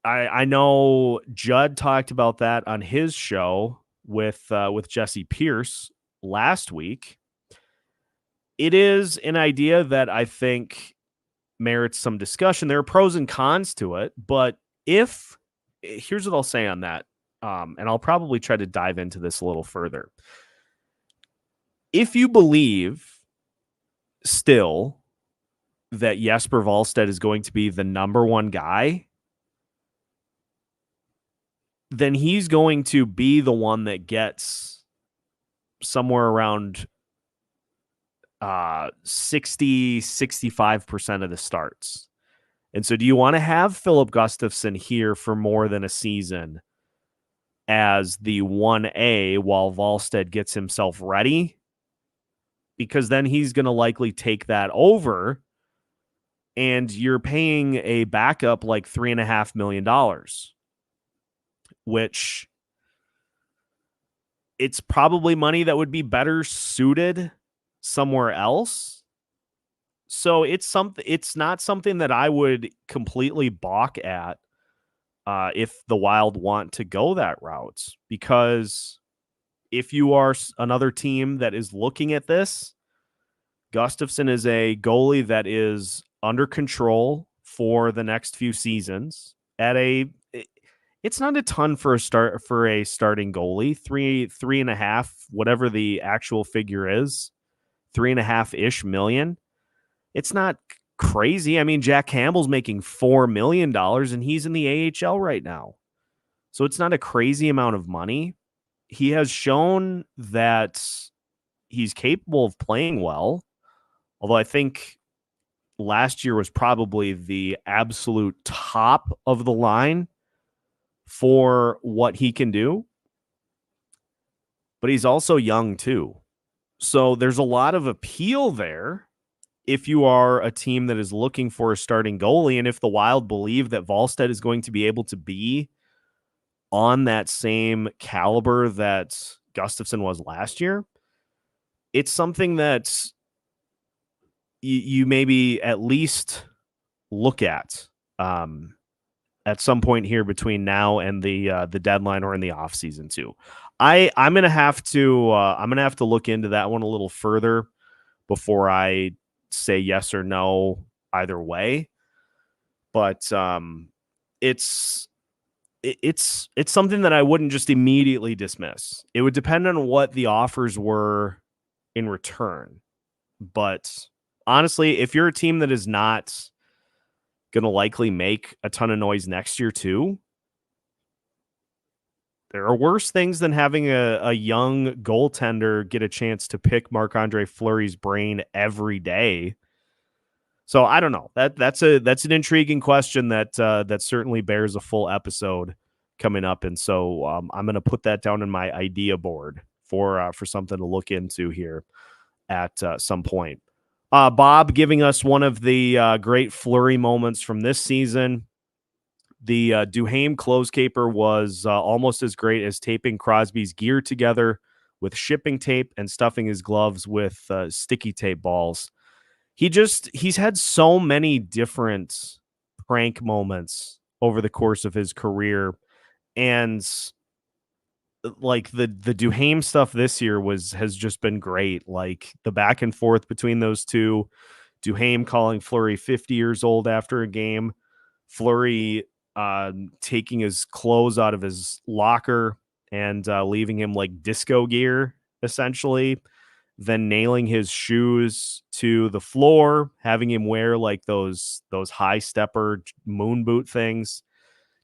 S1: I know Judd talked about that on his show with Jesse Pierce last week. It is an idea that I think merits some discussion. There are pros and cons to it, but here's what I'll say on that, and I'll probably try to dive into this a little further. If you believe still that Jesper Wallstedt is going to be the number 1 guy, then he's going to be the one that gets somewhere around 60-65% of the starts. And so do you want to have Philip Gustafsson here for more than a season as the 1A while Wallstedt gets himself ready, because then he's going to likely take that over, and you're paying a backup like $3.5 million, which it's probably money that would be better suited somewhere else. So it's not something that I would completely balk at if the Wild want to go that route, because if you are another team that is looking at this, Gustafsson is a goalie that is under control for the next few seasons at it's not a ton for a starting goalie. 3.5, whatever the actual figure is, 3.5-ish million. It's not crazy. I mean, Jack Campbell's making $4 million and he's in the AHL right now. So it's not a crazy amount of money. He has shown that he's capable of playing well. Although I think last year was probably the absolute top of the line for what he can do. But he's also young too. So there's a lot of appeal there if you are a team that is looking for a starting goalie, and if the Wild believe that Wallstedt is going to be able to be on that same caliber that Gustafsson was last year, it's something that you maybe at least look at some point here between now and the deadline or in the offseason too. I'm gonna have to look into that one a little further before I say yes or no either way. But it's something that I wouldn't just immediately dismiss. It would depend on what the offers were in return. But honestly, if you're a team that is not going to likely make a ton of noise next year too, there are worse things than having a young goaltender get a chance to pick Marc-Andre Fleury's brain every day. So I don't know. That's an intriguing question that certainly bears a full episode coming up, and so I'm going to put that down in my idea board for something to look into here at some point. Bob giving us one of the great Fleury moments from this season. The Duhaime close caper was almost as great as taping Crosby's gear together with shipping tape and stuffing his gloves with sticky tape balls. He's had so many different prank moments over the course of his career, and like the Duhaime stuff this year has just been great. Like the back and forth between those two, Duhaime calling Fleury 50 years old after a game, Fleury taking his clothes out of his locker and leaving him like disco gear, essentially, then nailing his shoes to the floor, having him wear like those high stepper moon boot things,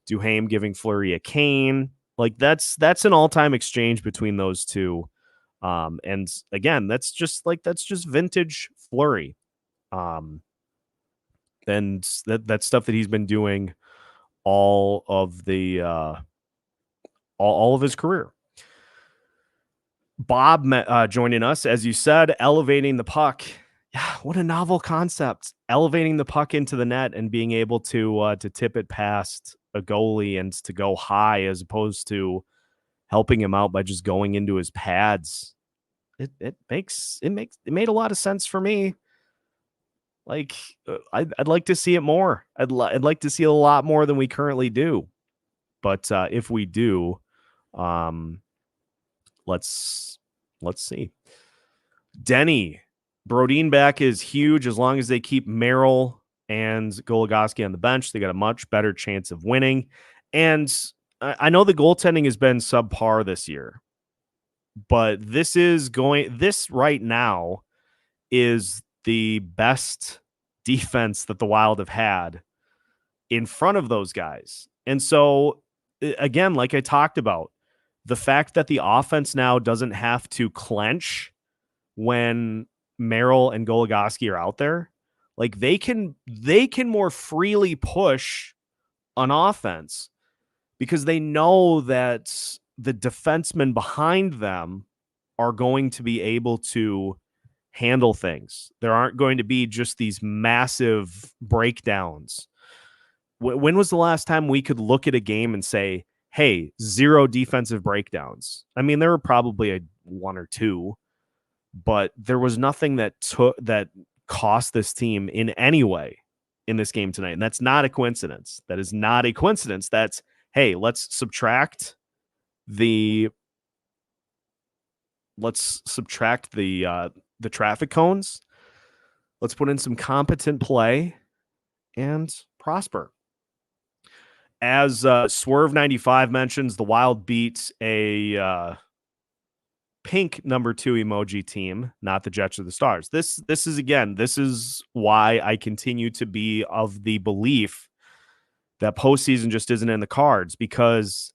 S1: Duhaime giving Fleury a cane. Like that's an all-time exchange between those two. And again, that's just vintage Fleury. And that's stuff that he's been doing all of his career. Bob joining us, as you said, elevating the puck. Yeah, what a novel concept! Elevating the puck into the net and being able to tip it past a goalie and to go high, as opposed to helping him out by just going into his pads. It made a lot of sense for me. Like I'd like to see it more. I'd like to see a lot more than we currently do. But if we do, let's see. Denny, Brodin back is huge. As long as they keep Merrill and Goligoski on the bench, they got a much better chance of winning. And I know the goaltending has been subpar this year, but this right now is the best defense that the Wild have had in front of those guys. And so, again, like I talked about, the fact that the offense now doesn't have to clench when Merrill and Goligoski are out there, like they can more freely push on offense because they know that the defensemen behind them are going to be able to handle things. There aren't going to be just these massive breakdowns. When was the last time we could look at a game and say, hey, 0 defensive breakdowns? I mean, there were probably one or two, but there was nothing that cost this team in any way in this game tonight. And that's not a coincidence. That is not a coincidence. That's, hey, let's subtract the traffic cones. Let's put in some competent play and prosper. As Swerve95 mentions, the Wild beat a pink number 2 emoji team, not the Jets or the Stars. This is why I continue to be of the belief that postseason just isn't in the cards, because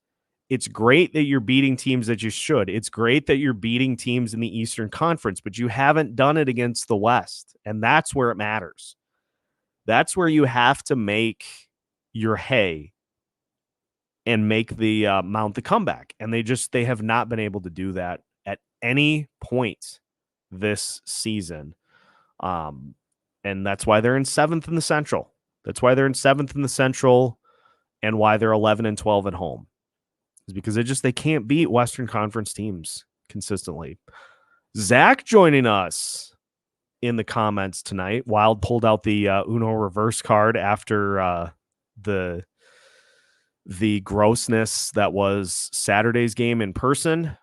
S1: it's great that you're beating teams that you should. It's great that you're beating teams in the Eastern Conference, but you haven't done it against the West, and that's where it matters. That's where you have to make your hay and make the mount the comeback. And they have not been able to do that at any point this season. And that's why they're in 7th in the Central. That's why they're in 7th in the Central, and why they're 11-12 at home. Is because they can't beat Western Conference teams consistently. Zach joining us in the comments tonight. Wild pulled out the Uno reverse card after the grossness that was Saturday's game in person.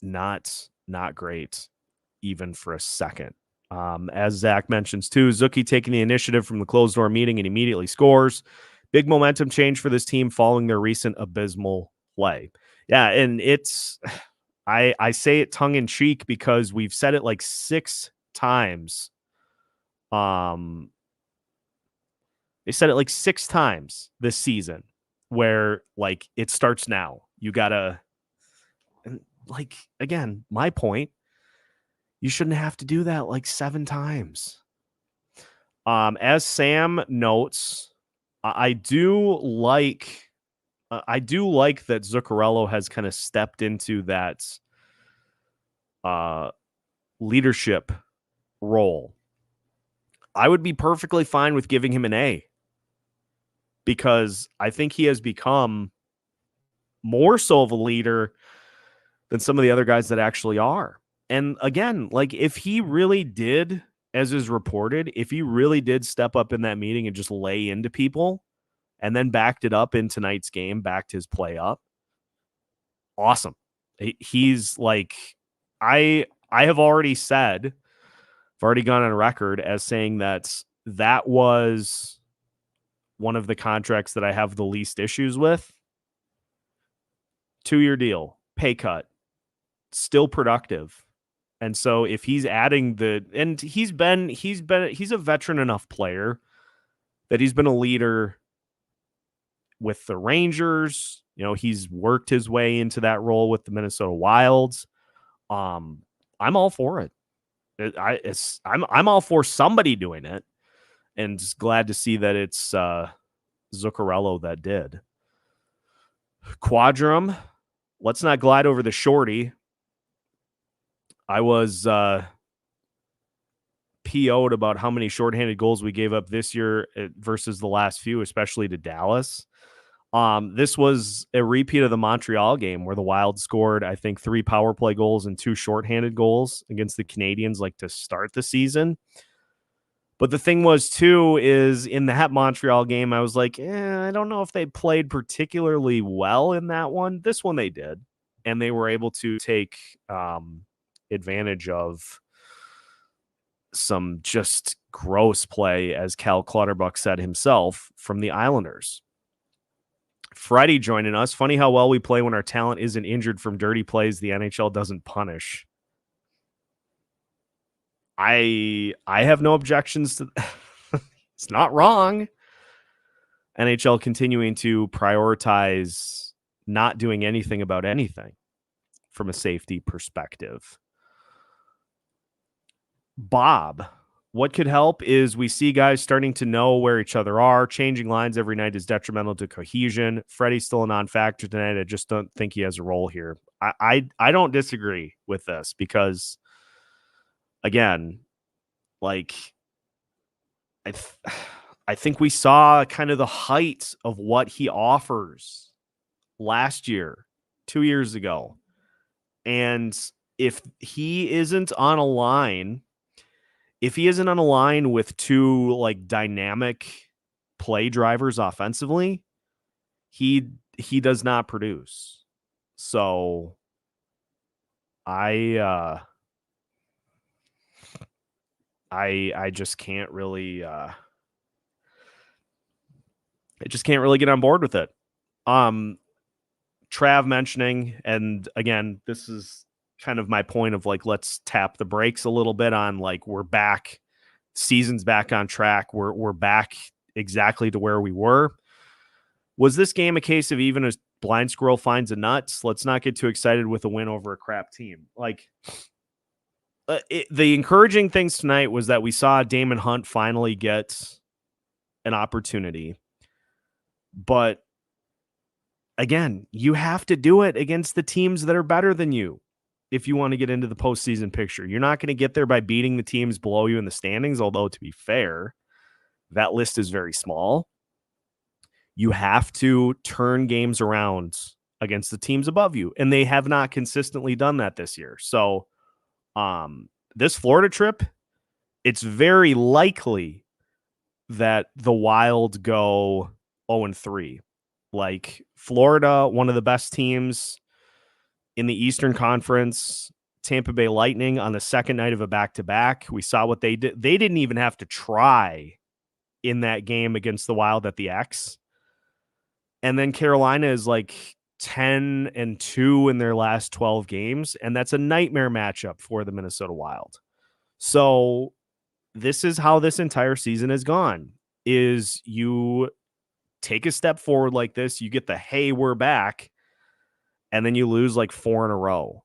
S1: Not great, even for a second. As Zach mentions too, Zucchi taking the initiative from the closed door meeting and immediately scores. Big momentum change for this team following their recent abysmal play. Yeah, and I say it tongue in cheek because we've said it like 6 times. They said it like 6 times this season, where like it starts now. You gotta, like, again, my point, you shouldn't have to do that like 7 times. As Sam notes, I do like that Zuccarello has kind of stepped into that leadership role. I would be perfectly fine with giving him an A, because I think he has become more so of a leader than some of the other guys that actually are. And again, like, if he really did, as is reported, if he really did step up in that meeting and just lay into people and then backed it up in tonight's game, backed his play up, awesome. He's like, I have already said, I've already gone on record as saying that was one of the contracts that I have the least issues with. 2-year deal, pay cut, still productive. And so if he's adding he's a veteran enough player that he's been a leader with the Rangers. You know, he's worked his way into that role with the Minnesota Wilds. I'm all for it. I'm all for somebody doing it, and just glad to see that it's Zuccarello that did. Quadrum, let's not glide over the shorty. I was PO'd about how many shorthanded goals we gave up this year versus the last few, especially to Dallas. This was a repeat of the Montreal game where the Wild scored, I think, 3 power play goals and 2 shorthanded goals against the Canadiens, like, to start the season. But the thing was, too, is in that Montreal game, I was like, I don't know if they played particularly well in that one. This one they did, and they were able to take advantage of some just gross play, as Cal Clutterbuck said himself, from the Islanders. Freddie joining us. Funny how well we play when our talent isn't injured from dirty plays the NHL doesn't punish. I have no objections to it's not wrong. NHL continuing to prioritize not doing anything about anything from a safety perspective. Bob, What could help is we see guys starting to know where each other are. Changing lines every night is detrimental to cohesion. Freddie's still a non-factor tonight. I just don't think he has a role here. I don't disagree with this because, again, like I think we saw kind of the height of what he offers last year, 2 years ago. And if he isn't on a line with two like dynamic play drivers offensively, he does not produce. So I just can't really I just can't really get on board with it. Trav mentioning, and again, this is kind of my point of like, let's tap the brakes a little bit on like, we're back, season's back on track. We're back exactly to where we were. Was this game a case of even a blind squirrel finds a nut? Let's not get too excited with a win over a crap team. Like the encouraging things tonight was that we saw Damon Hunt finally get an opportunity, but again, you have to do it against the teams that are better than you if you want to get into the postseason picture. You're not going to get there by beating the teams below you in the standings, although to be fair, that list is very small. You have to turn games around against the teams above you, and they have not consistently done that this year. So this Florida trip, it's very likely that the Wild go 0-3. Like Florida, one of the best teams in the Eastern Conference, Tampa Bay Lightning on the second night of a back-to-back. We saw what they did. They didn't even have to try in that game against the Wild at the X. And then Carolina is like 10-2 in their last 12 games, and that's a nightmare matchup for the Minnesota Wild. So this is how this entire season has gone, is you take a step forward like this, you get the, hey, we're back, and then you lose like 4 in a row.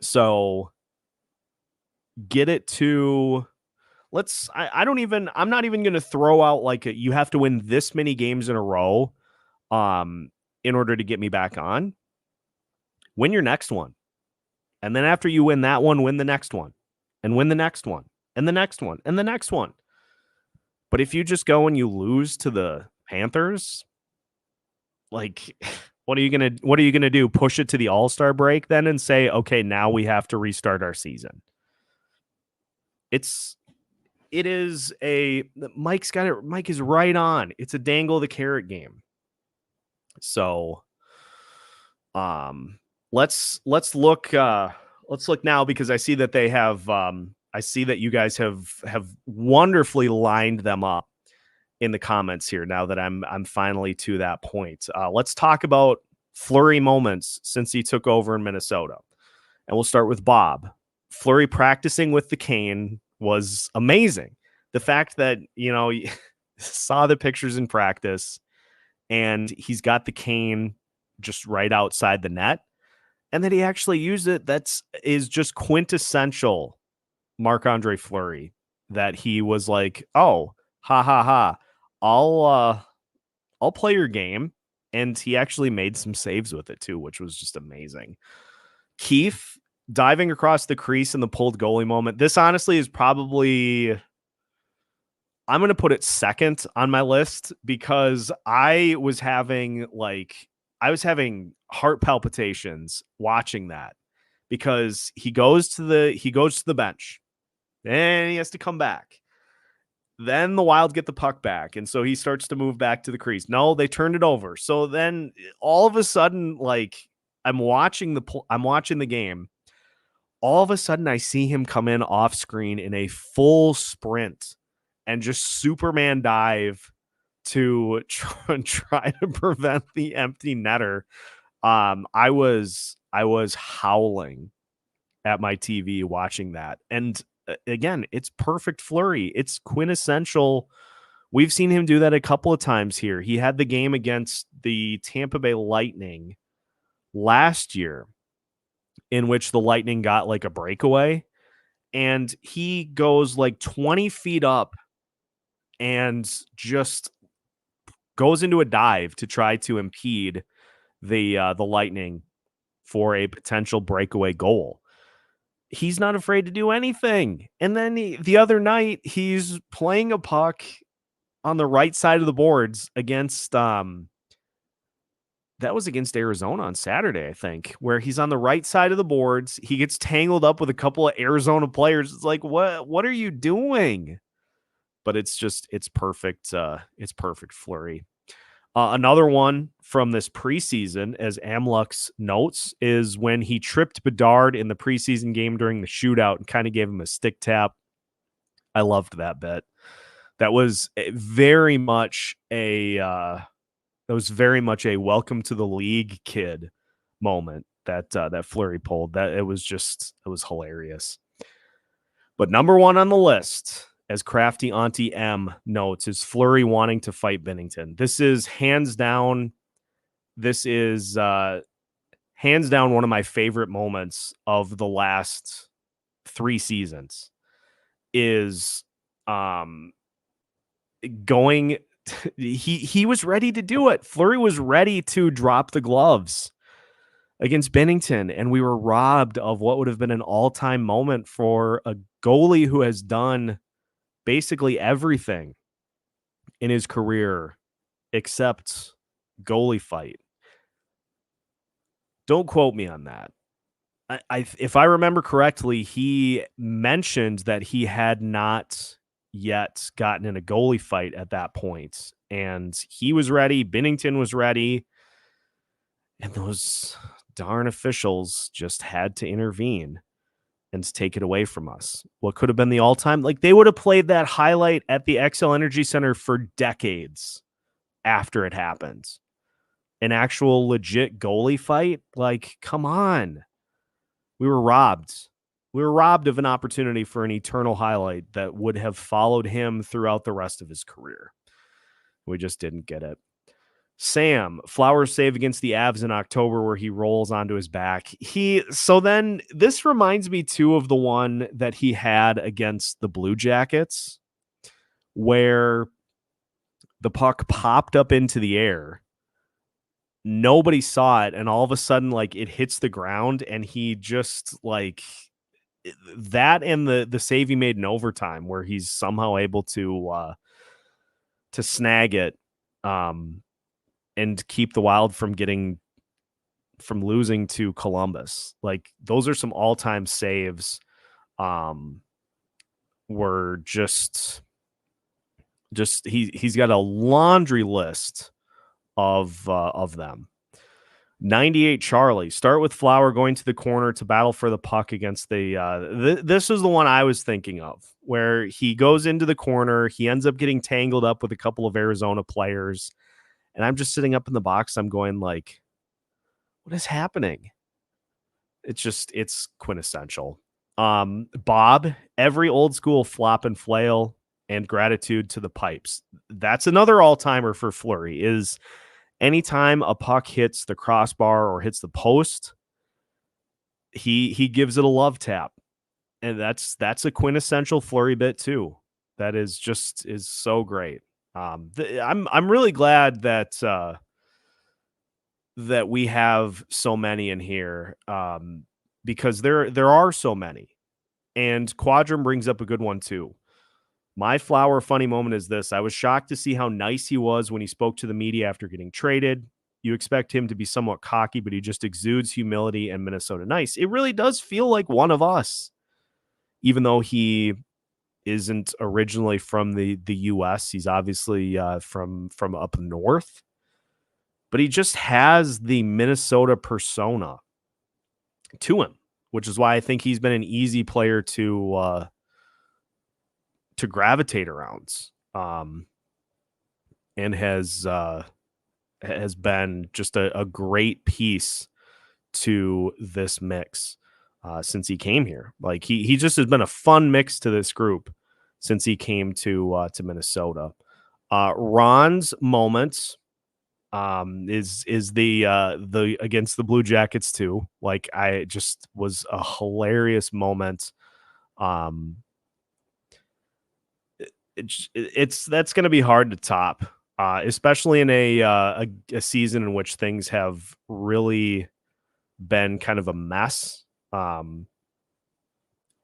S1: So get it to, I'm not even going to throw out like you have to win this many games in a row in order to get me back on. Win your next one. And then after you win that one, win the next one, and win the next one, and the next one, and the next one. But if you just go and you lose to the Panthers, like, what are you gonna do? Push it to the All-Star break then and say, okay, now we have to restart our season. Mike's got it. Mike is right on. It's a dangle the carrot game. So let's look now, because I see that they have I see that you guys have wonderfully lined them up in the comments here now that I'm finally to that point. Let's talk about Fleury moments since he took over in Minnesota. And we'll start with Bob. Fleury practicing with the cane was amazing. The fact that, saw the pictures in practice and he's got the cane just right outside the net, and that he actually used it, is just quintessential Marc-Andre Fleury, that he was like, oh, ha ha ha, I'll play your game. And he actually made some saves with it too, which was just amazing. Keith diving across the crease in the pulled goalie moment. This honestly is probably, I'm going to put it second on my list, because I was having heart palpitations watching that, because he goes to the bench and he has to come back. Then the Wild get the puck back, and so he starts to move back to the crease. No, they turned it over. So then all of a sudden, like, I'm watching the game. All of a sudden, I see him come in off screen in a full sprint and just Superman dive to try to prevent the empty netter. I was howling at my TV watching that. And again, it's perfect Fleury. It's quintessential. We've seen him do that a couple of times here. He had the game against the Tampa Bay Lightning last year, in which the Lightning got like a breakaway, and he goes like 20 feet up and just goes into a dive to try to impede the Lightning for a potential breakaway goal. He's not afraid to do anything. And then the other night, he's playing a puck on the right side of the boards against that was against Arizona on Saturday, I think, where he's on the right side of the boards. He gets tangled up with a couple of Arizona players. It's like, what are you doing? But it's perfect. It's perfect Fleury. Another one from this preseason, as Amlux notes, is when he tripped Bedard in the preseason game during the shootout and kind of gave him a stick tap. I loved that bit. That was very much a welcome to the league kid moment that Fleury pulled. That it was hilarious. But number one on the list, as Crafty Auntie M notes, is Fleury wanting to fight Binnington. This is hands down one of my favorite moments of the last 3 seasons. Is going he was ready to do it. Fleury was ready to drop the gloves against Binnington, and we were robbed of what would have been an all-time moment for a goalie who has done basically everything in his career except goalie fight. Don't quote me on that. If I remember correctly, he mentioned that he had not yet gotten in a goalie fight at that point, and he was ready. Binnington was ready, and those darn officials just had to intervene and take it away from us. What could have been the all-time, like they would have played that highlight at the XL Energy Center for decades after it happened. An actual legit goalie fight, like, come on. We were robbed. We were robbed of an opportunity for an eternal highlight that would have followed him throughout the rest of his career. We just didn't get it. Sam, Flowers save against the Avs in October where he rolls onto his back. So then this reminds me too of the one that he had against the Blue Jackets where the puck popped up into the air. Nobody saw it, and all of a sudden, like, it hits the ground, and he just, like, that and the save he made in overtime where he's somehow able to snag it and keep the Wild from losing to Columbus. Like, those are some all-time saves. Were just he's got a laundry list of them. 98 Charlie, start with Flower going to the corner to battle for the puck against this was the one I was thinking of, where he goes into the corner, he ends up getting tangled up with a couple of Arizona players, and I'm just sitting up in the box, I'm going like, what is happening? It's quintessential. Bob, every old school flop and flail and gratitude to the pipes. That's another all-timer for Fleury, is anytime a puck hits the crossbar or hits the post, he gives it a love tap. And that's a quintessential Fleury bit too. That is so great. I'm really glad that that we have so many in here, because there are so many. And Quadrum brings up a good one too. My Flower funny moment is this. I was shocked to see how nice he was when he spoke to the media after getting traded. You expect him to be somewhat cocky, but he just exudes humility and Minnesota nice. It really does feel like one of us, even though he isn't originally from the U.S. He's obviously from up north, but he just has the Minnesota persona to him, which is why I think he's been an easy player to gravitate around, and has been just a great piece to this mix since he came here. Like he just has been a fun mix to this group since he came to Minnesota. Ron's moments is the against the Blue Jackets too. Like, I just was a hilarious moment Um, that's going to be hard to top, especially in a season in which things have really been kind of a mess.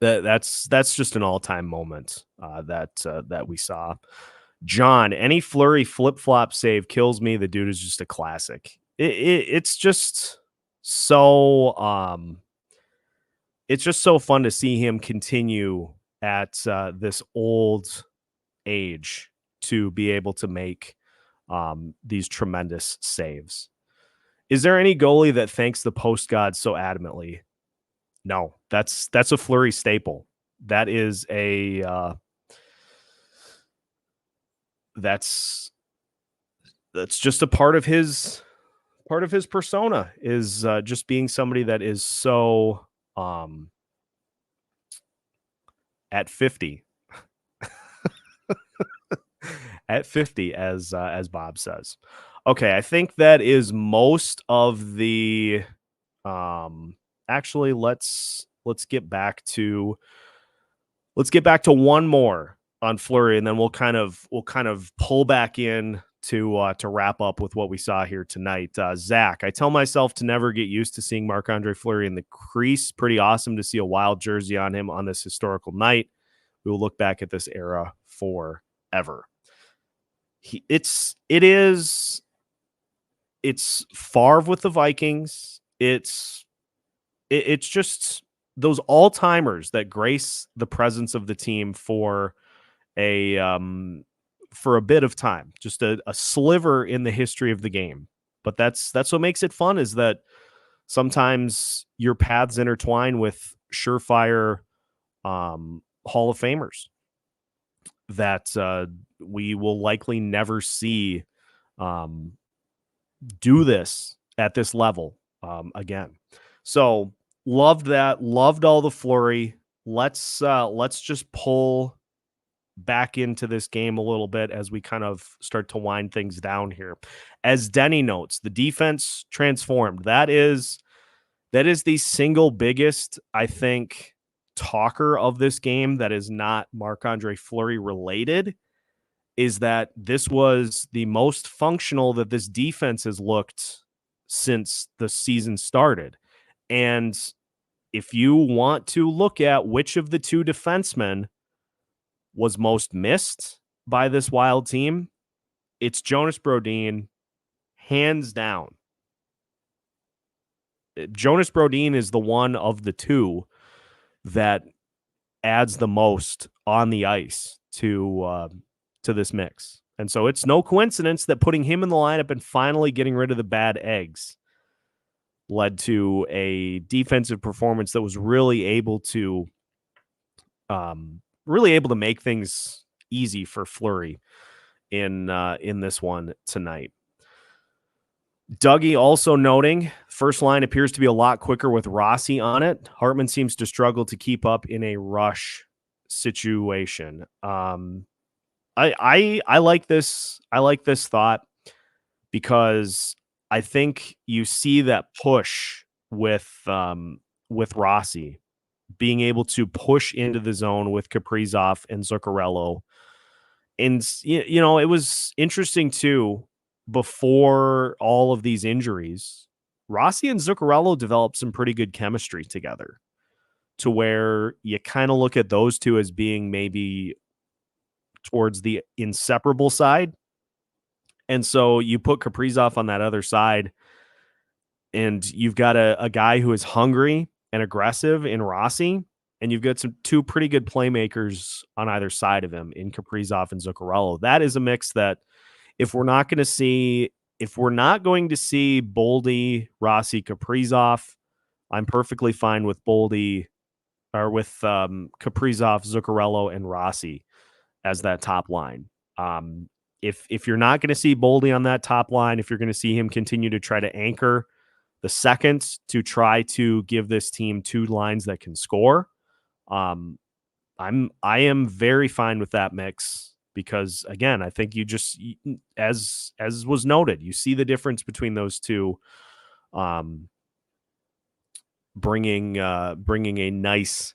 S1: That's just an all-time moment that we saw. John, any Fleury flip-flop save kills me. The dude is just a classic. It's just so it's just so fun to see him continue at this old age to be able to make these tremendous saves. Is there any goalie that thanks the post god so adamantly? No, that's a Fleury staple. That is a that's just a part of his persona, is just being somebody that is so at 50 at 50, as Bob says. Okay, I think that is most of the actually let's get back to one more on Fleury, and then we'll kind of pull back in to wrap up with what we saw here tonight. Zach, I tell myself to never get used to seeing Marc-Andre Fleury in the crease. Pretty awesome to see a wild jersey on him on this historical night. We will look back at this era forever. It's Favre with the Vikings. It's just those all-timers that grace the presence of the team for a bit of time, just a sliver in the history of the game. But that's what makes it fun, is that sometimes your paths intertwine with surefire Hall of Famers that we will likely never see do this at this level again. So loved that. Loved all the Fleury. Let's just pull back into this game a little bit as we kind of start to wind things down here. As Denny notes, the defense transformed. That is the single biggest, I think, talker of this game that is not Marc-Andre Fleury related, is that this was the most functional that this defense has looked since the season started. And if you want to look at which of the two defensemen was most missed by this Wild team, it's Jonas Brodin, hands down. Jonas Brodin is the one of the two that adds the most on the ice to this mix. And so it's no coincidence that putting him in the lineup and finally getting rid of the bad eggs led to a defensive performance that was really able to make things easy for Fleury in this one tonight. Dougie also noting, first line appears to be a lot quicker with Rossi on it. Hartman seems to struggle to keep up in a rush situation. I like this. I like this thought because I think you see that push with Rossi being able to push into the zone with Kaprizov and Zuccarello. And, you know, it was interesting too, before all of these injuries, Rossi and Zuccarello developed some pretty good chemistry together, to where you kind of look at those two as being maybe towards the inseparable side. And so you put Kaprizov on that other side, and you've got a guy who is hungry and aggressive in Rossi, and you've got two pretty good playmakers on either side of him in Kaprizov and Zuccarello. That is a mix that if we're not going to see Boldy, Rossi, Kaprizov, I'm perfectly fine with Boldy or with Kaprizov, Zuccarello, and Rossi as that top line. If you're not going to see Boldy on that top line, if you're going to see him continue to try to anchor the second to try to give this team two lines that can score, I am very fine with that mix, because again, I think you just, as was noted, you see the difference between those two, bringing a nice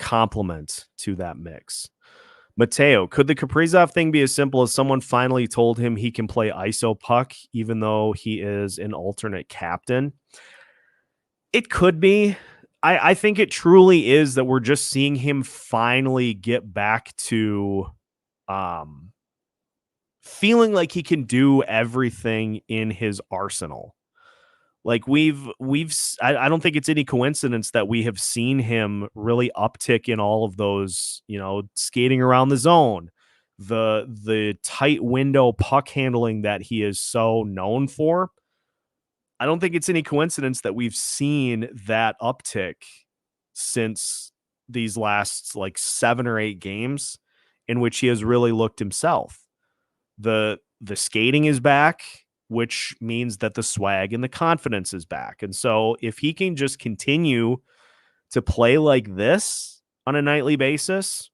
S1: complement to that mix. Mateo, could the Kaprizov thing be as simple as someone finally told him he can play ISO puck even though he is an alternate captain? It could be. I think it truly is that we're just seeing him finally get back to feeling like he can do everything in his arsenal. Like I don't think it's any coincidence that we have seen him really uptick in all of those, skating around the zone, the tight window puck handling that he is so known for. I don't think it's any coincidence that we've seen that uptick since these last 7 or 8 games in which he has really looked himself. The skating is back, which means that the swag and the confidence is back. And so if he can just continue to play like this on a nightly basis,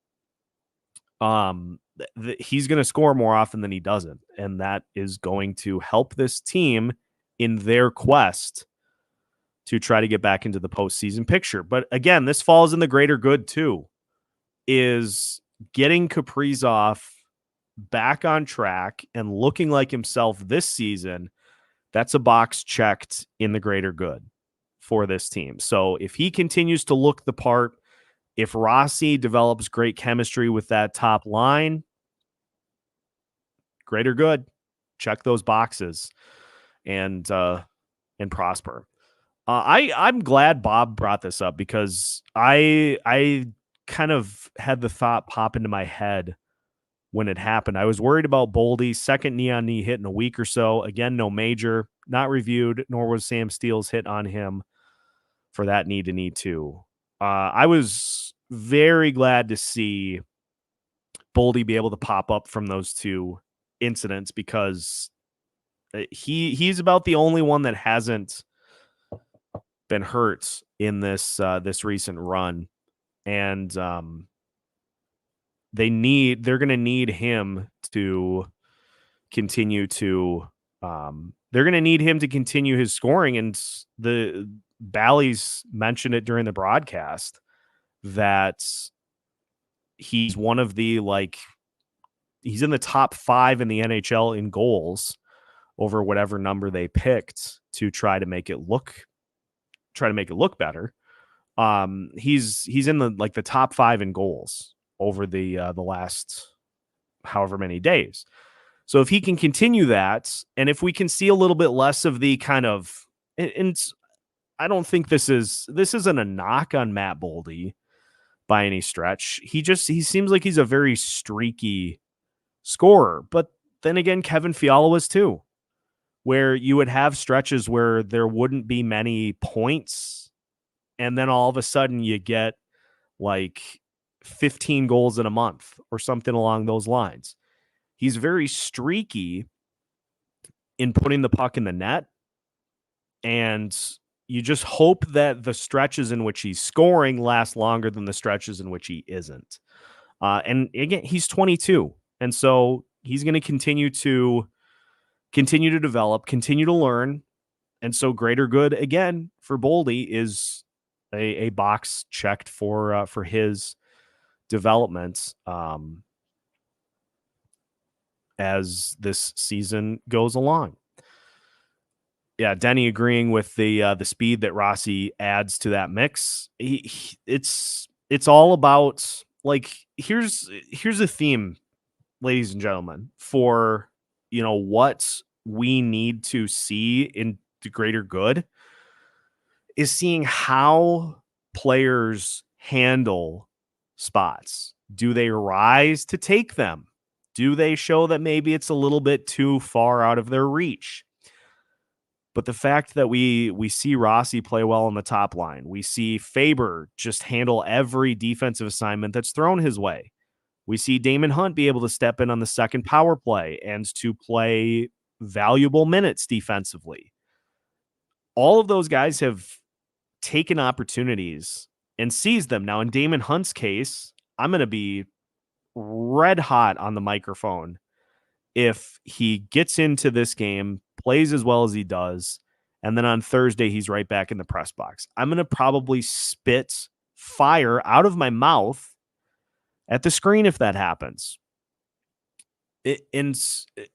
S1: he's going to score more often than he doesn't. And that is going to help this team in their quest to try to get back into the postseason picture. But again, this falls in the greater good too, is getting Kaprizov back on track and looking like himself this season. That's a box checked in the greater good for this team. So if he continues to look the part, if Rossi develops great chemistry with that top line, greater good, check those boxes and prosper. I'm glad Bob brought this up because I kind of had the thought pop into my head when it happened. I was worried about Boldy's second knee-on-knee hit in a week or so. Again, no major, not reviewed, nor was Sam Steele's hit on him for that knee-to-knee too. I was very glad to see Boldy be able to pop up from those two incidents because he's about the only one that hasn't been hurt in this recent run, and they're going to need him to continue to they're going to need him to continue his scoring. And the Bally's mentioned it during the broadcast that he's one of the he's in the top 5 in the NHL in goals over whatever number they picked to try to make it look better. He's in the top 5 in goals over the last however many days. So if he can continue that, and if we can see a little bit less of the kind of, and I don't think this isn't a knock on Matt Boldy by any stretch. He seems like he's a very streaky scorer. But then again, Kevin Fiala was too, where you would have stretches where there wouldn't be many points, and then all of a sudden you get 15 goals in a month or something along those lines. He's very streaky in putting the puck in the net, and you just hope that the stretches in which he's scoring last longer than the stretches in which he isn't. And again, he's 22, and so he's going to continue to develop, continue to learn, and so greater good again for Boldy is a box checked for his development as this season goes along. Yeah, Denny agreeing with the speed that Rossi adds to that mix. It's all about here's a theme, ladies and gentlemen, for what we need to see in the greater good is seeing how players handle spots. Do they rise to take them? Do they show that maybe it's a little bit too far out of their reach? But the fact that we see Rossi play well on the top line, we see Faber just handle every defensive assignment that's thrown his way. We see Damon Hunt be able to step in on the second power play and to play valuable minutes defensively. All of those guys have taken opportunities and seized them. Now, in Damon Hunt's case, I'm going to be red hot on the microphone if he gets into this game, plays as well as he does, and then on Thursday he's right back in the press box. I'm going to probably spit fire out of my mouth at the screen if that happens.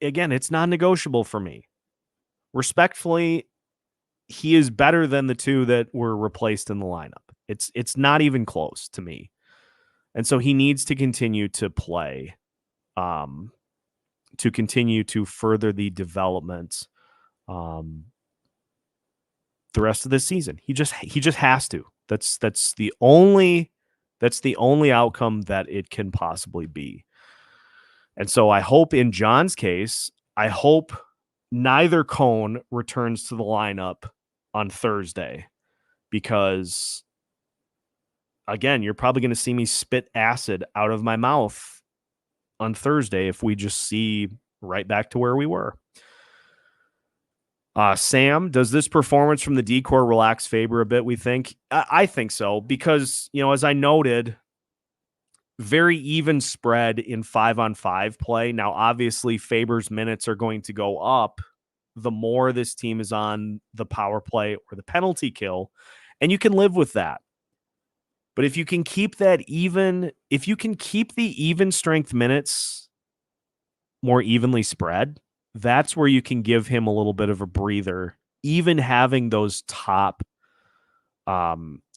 S1: Again, it's non-negotiable for me. Respectfully, he is better than the two that were replaced in the lineup. It's not even close to me. And so he needs to continue to play, to continue to further the development the rest of this season. He just has to. That's the only outcome that it can possibly be. And so I hope in John's case, I hope neither Cone returns to the lineup on Thursday, because again, you're probably going to see me spit acid out of my mouth on Thursday if we just see right back to where we were. Sam, does this performance from the D-Corps relax Faber a bit, we think? I think so, because, as I noted, very even spread in 5-on-5 play. Now, obviously, Faber's minutes are going to go up the more this team is on the power play or the penalty kill, and you can live with that. But if you can keep that even, if you can keep the even strength minutes more evenly spread, that's where you can give him a little bit of a breather, even having those top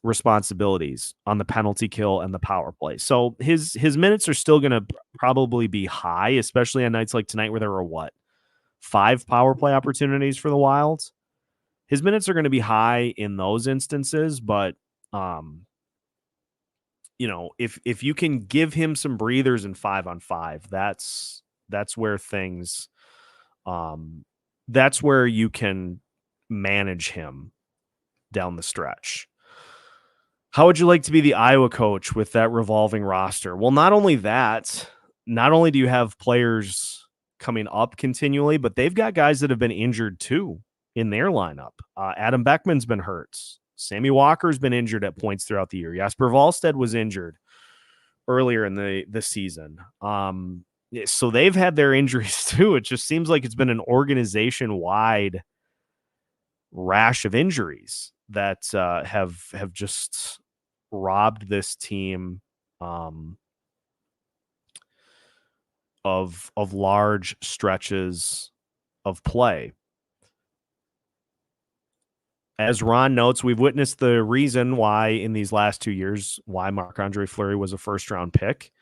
S1: responsibilities on the penalty kill and the power play. So his minutes are still going to probably be high, especially on nights like tonight where there were 5 power play opportunities for the Wilds. His minutes are going to be high in those instances, but if you can give him some breathers in 5-on-5, that's where things that's where you can manage him down the stretch. How would you like to be the Iowa coach with that revolving roster? Well, not only do you have players coming up continually, but they've got guys that have been injured too in their lineup. Adam Beckman's been hurt. Sammy Walker's been injured at points throughout the year. Jasper Wallstedt was injured earlier in the season. So they've had their injuries too. It just seems like it's been an organization-wide rash of injuries that have just robbed this team of large stretches of play. As Ron notes, we've witnessed the reason why in these last 2 years why Marc-Andre Fleury was a first-round pick.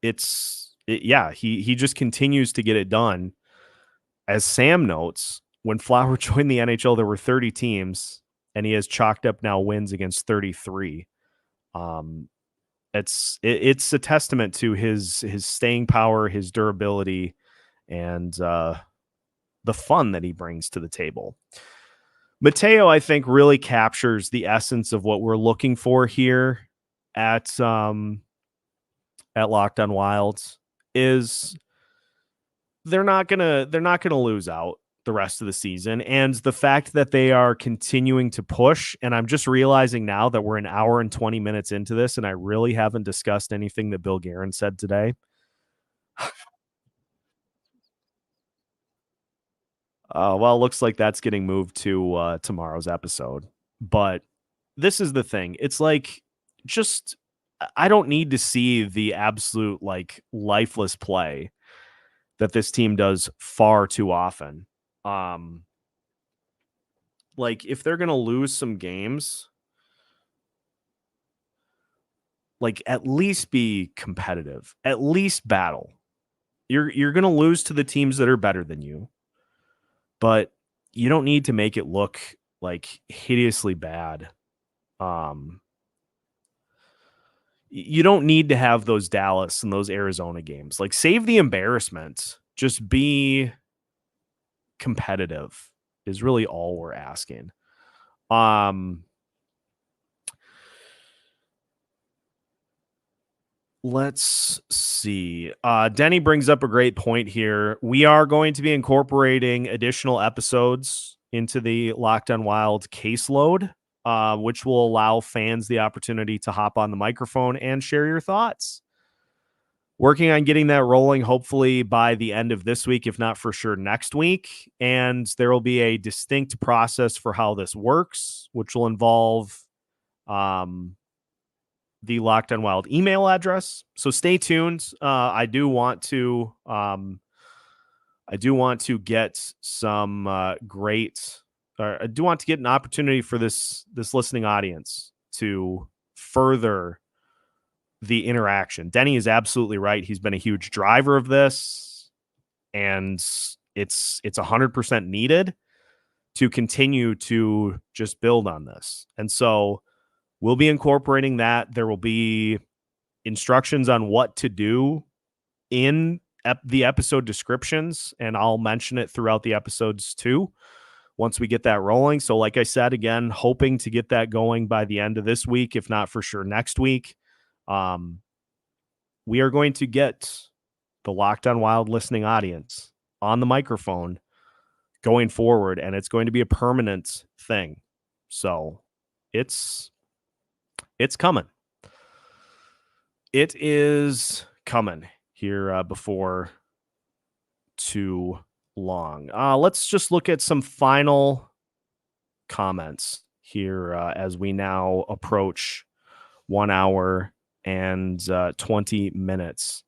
S1: He just continues to get it done. As Sam notes, when Flower joined the NHL, there were 30 teams, and he has chalked up now wins against 33. It's a testament to his staying power, his durability, and the fun that he brings to the table. Mateo, I think, really captures the essence of what we're looking for here at Locked On Wilds. Is they're not gonna lose out the rest of the season, and the fact that they are continuing to push. And I'm just realizing now that we're an hour and 20 minutes into this, and I really haven't discussed anything that Bill Guerin said today. Well, looks like that's getting moved to tomorrow's episode. But this is the thing. It's like, just, I don't need to see the absolute lifeless play that this team does far too often. If they're going to lose some games, at least be competitive, at least battle. You're going to lose to the teams that are better than you, but you don't need to make it look hideously bad. You don't need to have those Dallas and those Arizona games. Save the embarrassment. Just be competitive is really all we're asking. Let's see. Denny brings up a great point here. We are going to be incorporating additional episodes into the Locked On Wild caseload, which will allow fans the opportunity to hop on the microphone and share your thoughts. working on getting that rolling, hopefully by the end of this week, if not for sure next week. And there will be a distinct process for how this works, which will involve the Locked On Wild email address. So stay tuned. I do want to get some great. I do want to get an opportunity for this listening audience to further the interaction. Denny is absolutely right. He's been a huge driver of this, and it's 100% needed to continue to just build on this. And so we'll be incorporating that. There will be instructions on what to do in the episode descriptions, and I'll mention it throughout the episodes too, once we get that rolling. So like I said, again, hoping to get that going by the end of this week, if not for sure next week. We are going to get the Locked On Wild listening audience on the microphone going forward, and it's going to be a permanent thing. So it's coming. It is coming here before too long. Let's just look at some final comments here as we now approach 1 hour and 20 minutes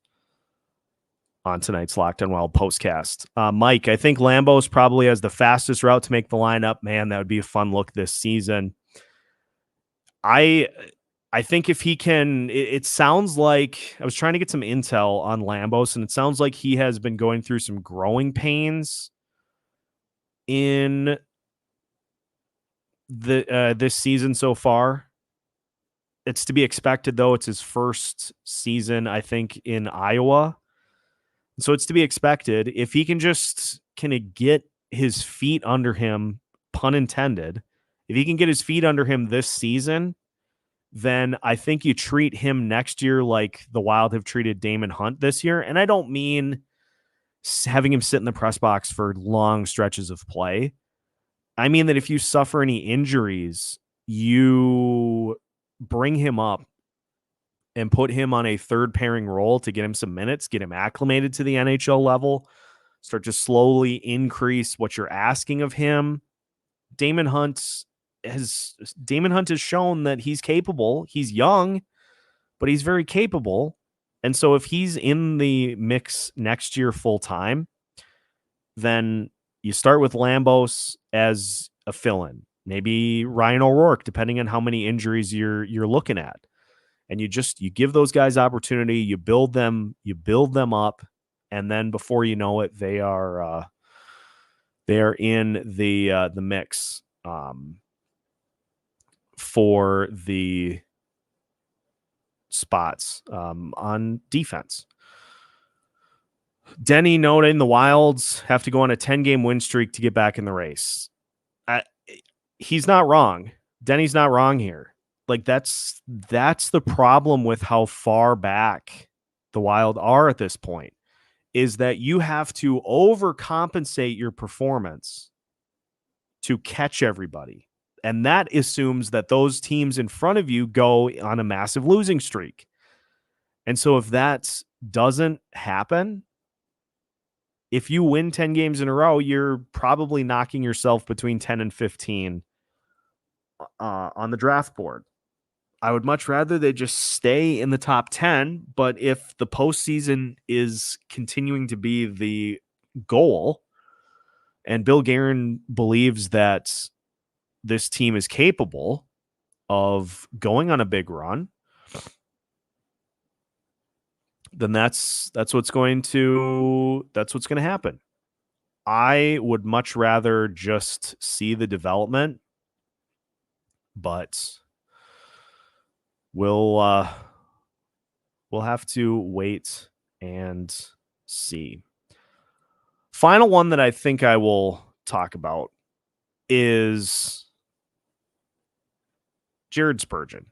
S1: on tonight's Locked On Wild postcast. Mike, I think Lambos probably has the fastest route to make the lineup. Man, that would be a fun look this season. I think if he can, it sounds like I was trying to get some intel on Lambos, and it sounds like he has been going through some growing pains in this season so far. It's to be expected, though. It's his first season, I think, in Iowa. So it's to be expected. If he can just kind of get his feet under him, pun intended, if he can get his feet under him this season, then I think you treat him next year like the Wild have treated Damon Hunt this year. And I don't mean having him sit in the press box for long stretches of play. I mean that if you suffer any injuries, you bring him up and put him on a third pairing role to get him some minutes, get him acclimated to the NHL level, start to slowly increase what you're asking of him. Damon Hunt has shown that he's capable. He's young, but he's very capable. And so if he's in the mix next year full time, then you start with Lambos as a fill-in. Maybe Ryan O'Rourke, depending on how many injuries you're looking at. And you give those guys opportunity, you build them up, and then before you know it, they are in the mix for the spots on defense. Denny noting the Wilds have to go on a 10-game win streak to get back in the race. He's not wrong. Denny's not wrong here. Like that's the problem with how far back the Wild are at this point, is that you have to overcompensate your performance to catch everybody. And that assumes that those teams in front of you go on a massive losing streak. And so if that doesn't happen, if you win 10 games in a row, you're probably knocking yourself between 10 and 15 on the draft board. I would much rather they just stay in the top 10. But if the postseason is continuing to be the goal, and Bill Guerin believes that this team is capable of going on a big run, then that's what's going to happen. I would much rather just see the development, but we'll have to wait and see. Final one that I think I will talk about is Jared Spurgeon.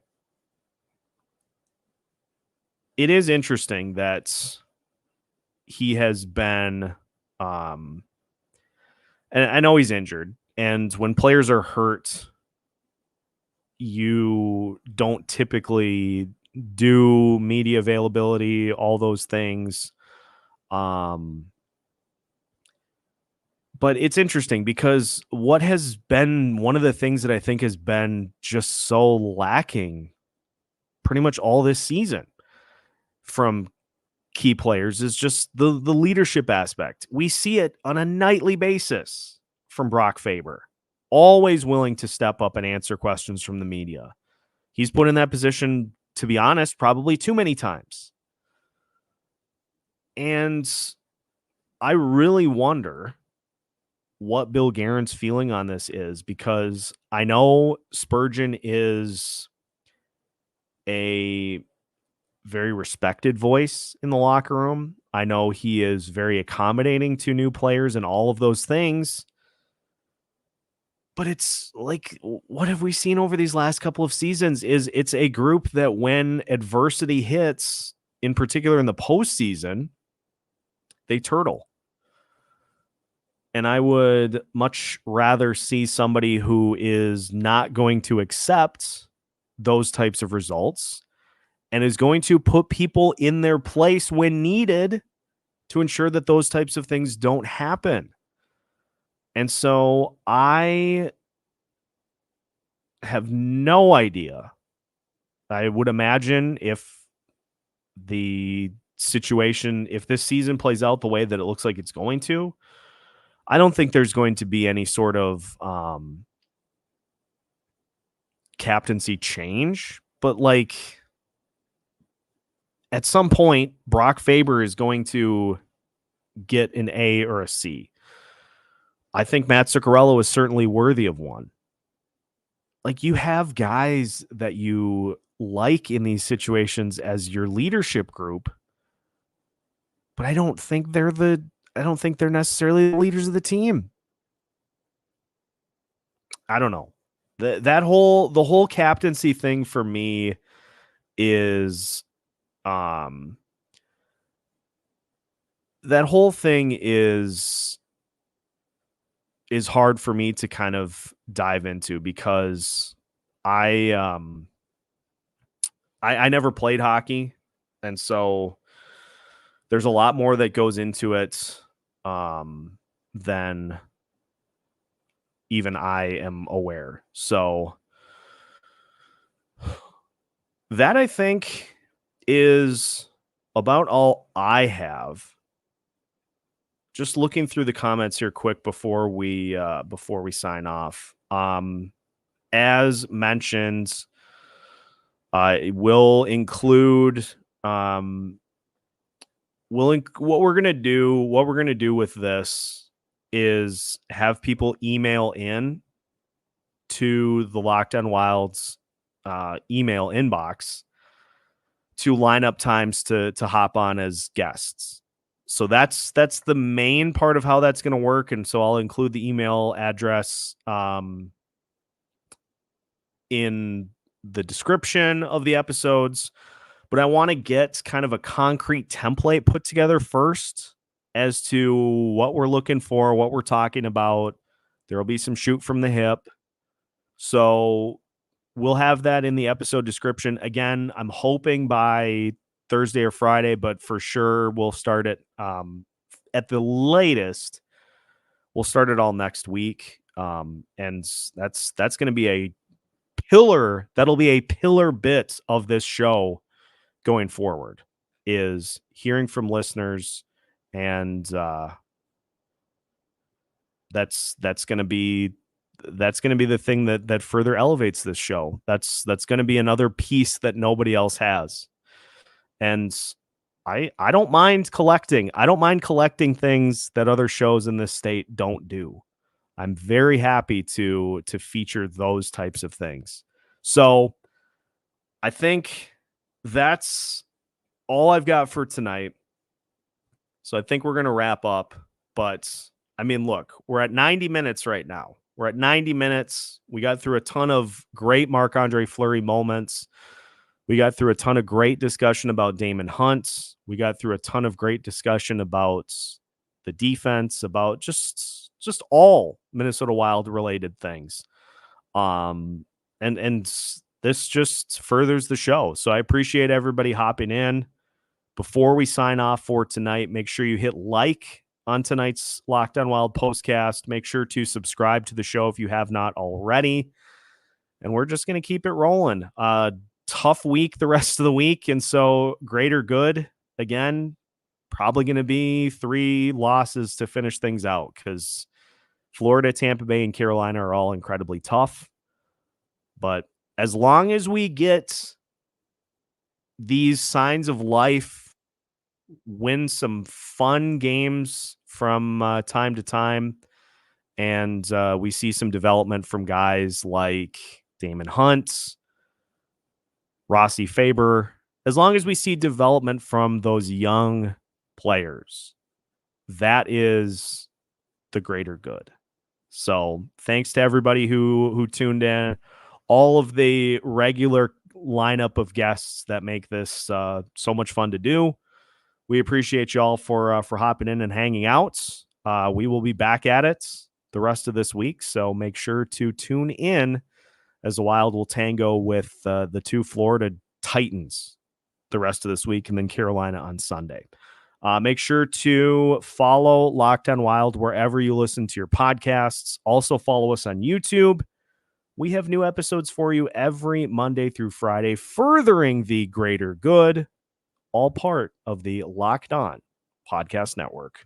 S1: It is interesting that he has been, and I know he's injured, and when players are hurt, you don't typically due media availability, all those things. But it's interesting because what has been one of the things that I think has been just so lacking pretty much all this season from key players is just the leadership aspect. We see it on a nightly basis from Brock Faber, always willing to step up and answer questions from the media. He's put in that position, to be honest, probably too many times. And I really wonder what Bill Guerin's feeling on this is, because I know Spurgeon is a very respected voice in the locker room. I know he is very accommodating to new players and all of those things. But it's like, what have we seen over these last couple of seasons is it's a group that when adversity hits, in particular in the postseason, they turtle. And I would much rather see somebody who is not going to accept those types of results and is going to put people in their place when needed to ensure that those types of things don't happen. And so I have no idea. I would imagine if the situation, if this season plays out the way that it looks like it's going to, I don't think there's going to be any sort of captaincy change, but like at some point, Brock Faber is going to get an A or a C. I think Matt Zuccarello is certainly worthy of one. Like, you have guys that you like in these situations as your leadership group, but I don't think they're necessarily the leaders of the team. I don't know. The whole captaincy thing for me is that whole thing is hard for me to kind of dive into because I never played hockey, and so there's a lot more that goes into it than even I am aware. So that, I think, is about all I have. Just looking through the comments here quick before we sign off. As mentioned, we'll include what we're gonna do with this is have people email in to the Locked On Wild's email inbox to line up times to hop on as guests. So that's the main part of how that's going to work. And so I'll include the email address in the description of the episodes, but I want to get kind of a concrete template put together first as to what we're looking for, what we're talking about. There will be some shoot from the hip. So we'll have that in the episode description. Again, I'm hoping by Thursday or Friday, but for sure we'll start it at the latest. We'll start it all next week. And that's going to be a pillar. That'll be a pillar bit of this show going forward, is hearing from listeners. And that's going to be the thing that further elevates this show. That's going to be another piece that nobody else has. And I don't mind collecting. I don't mind collecting things that other shows in this state don't do. I'm very happy to feature those types of things. So I think that's all I've got for tonight. So I think we're going to wrap up. But I mean, look, we're at 90 minutes right now. We're at 90 minutes. We got through a ton of great Marc-Andre Fleury moments. We got through a ton of great discussion about Damon Hunt. We got through a ton of great discussion about the defense, about just all Minnesota Wild related things. And this just furthers the show. So I appreciate everybody hopping in. Before we sign off for tonight, make sure you hit like on tonight's Locked On Wild postcast. Make sure to subscribe to the show if you have not already. And we're just going to keep it rolling. Tough week the rest of the week. And so greater good, again, probably going to be 3 losses to finish things out because Florida, Tampa Bay, and Carolina are all incredibly tough. But as long as we get these signs of life, win some fun games from time to time, and we see some development from guys like Damon Hunt, Rossi Faber, as long as we see development from those young players, that is the greater good. So thanks to everybody who tuned in, all of the regular lineup of guests that make this so much fun to do. We appreciate y'all for hopping in and hanging out. We will be back at it the rest of this week, so make sure to tune in as the Wild will tango with the 2 Florida Titans the rest of this week and then Carolina on Sunday. Make sure to follow Locked On Wild wherever you listen to your podcasts. Also follow us on YouTube. We have new episodes for you every Monday through Friday, furthering the greater good, all part of the Locked On Podcast Network.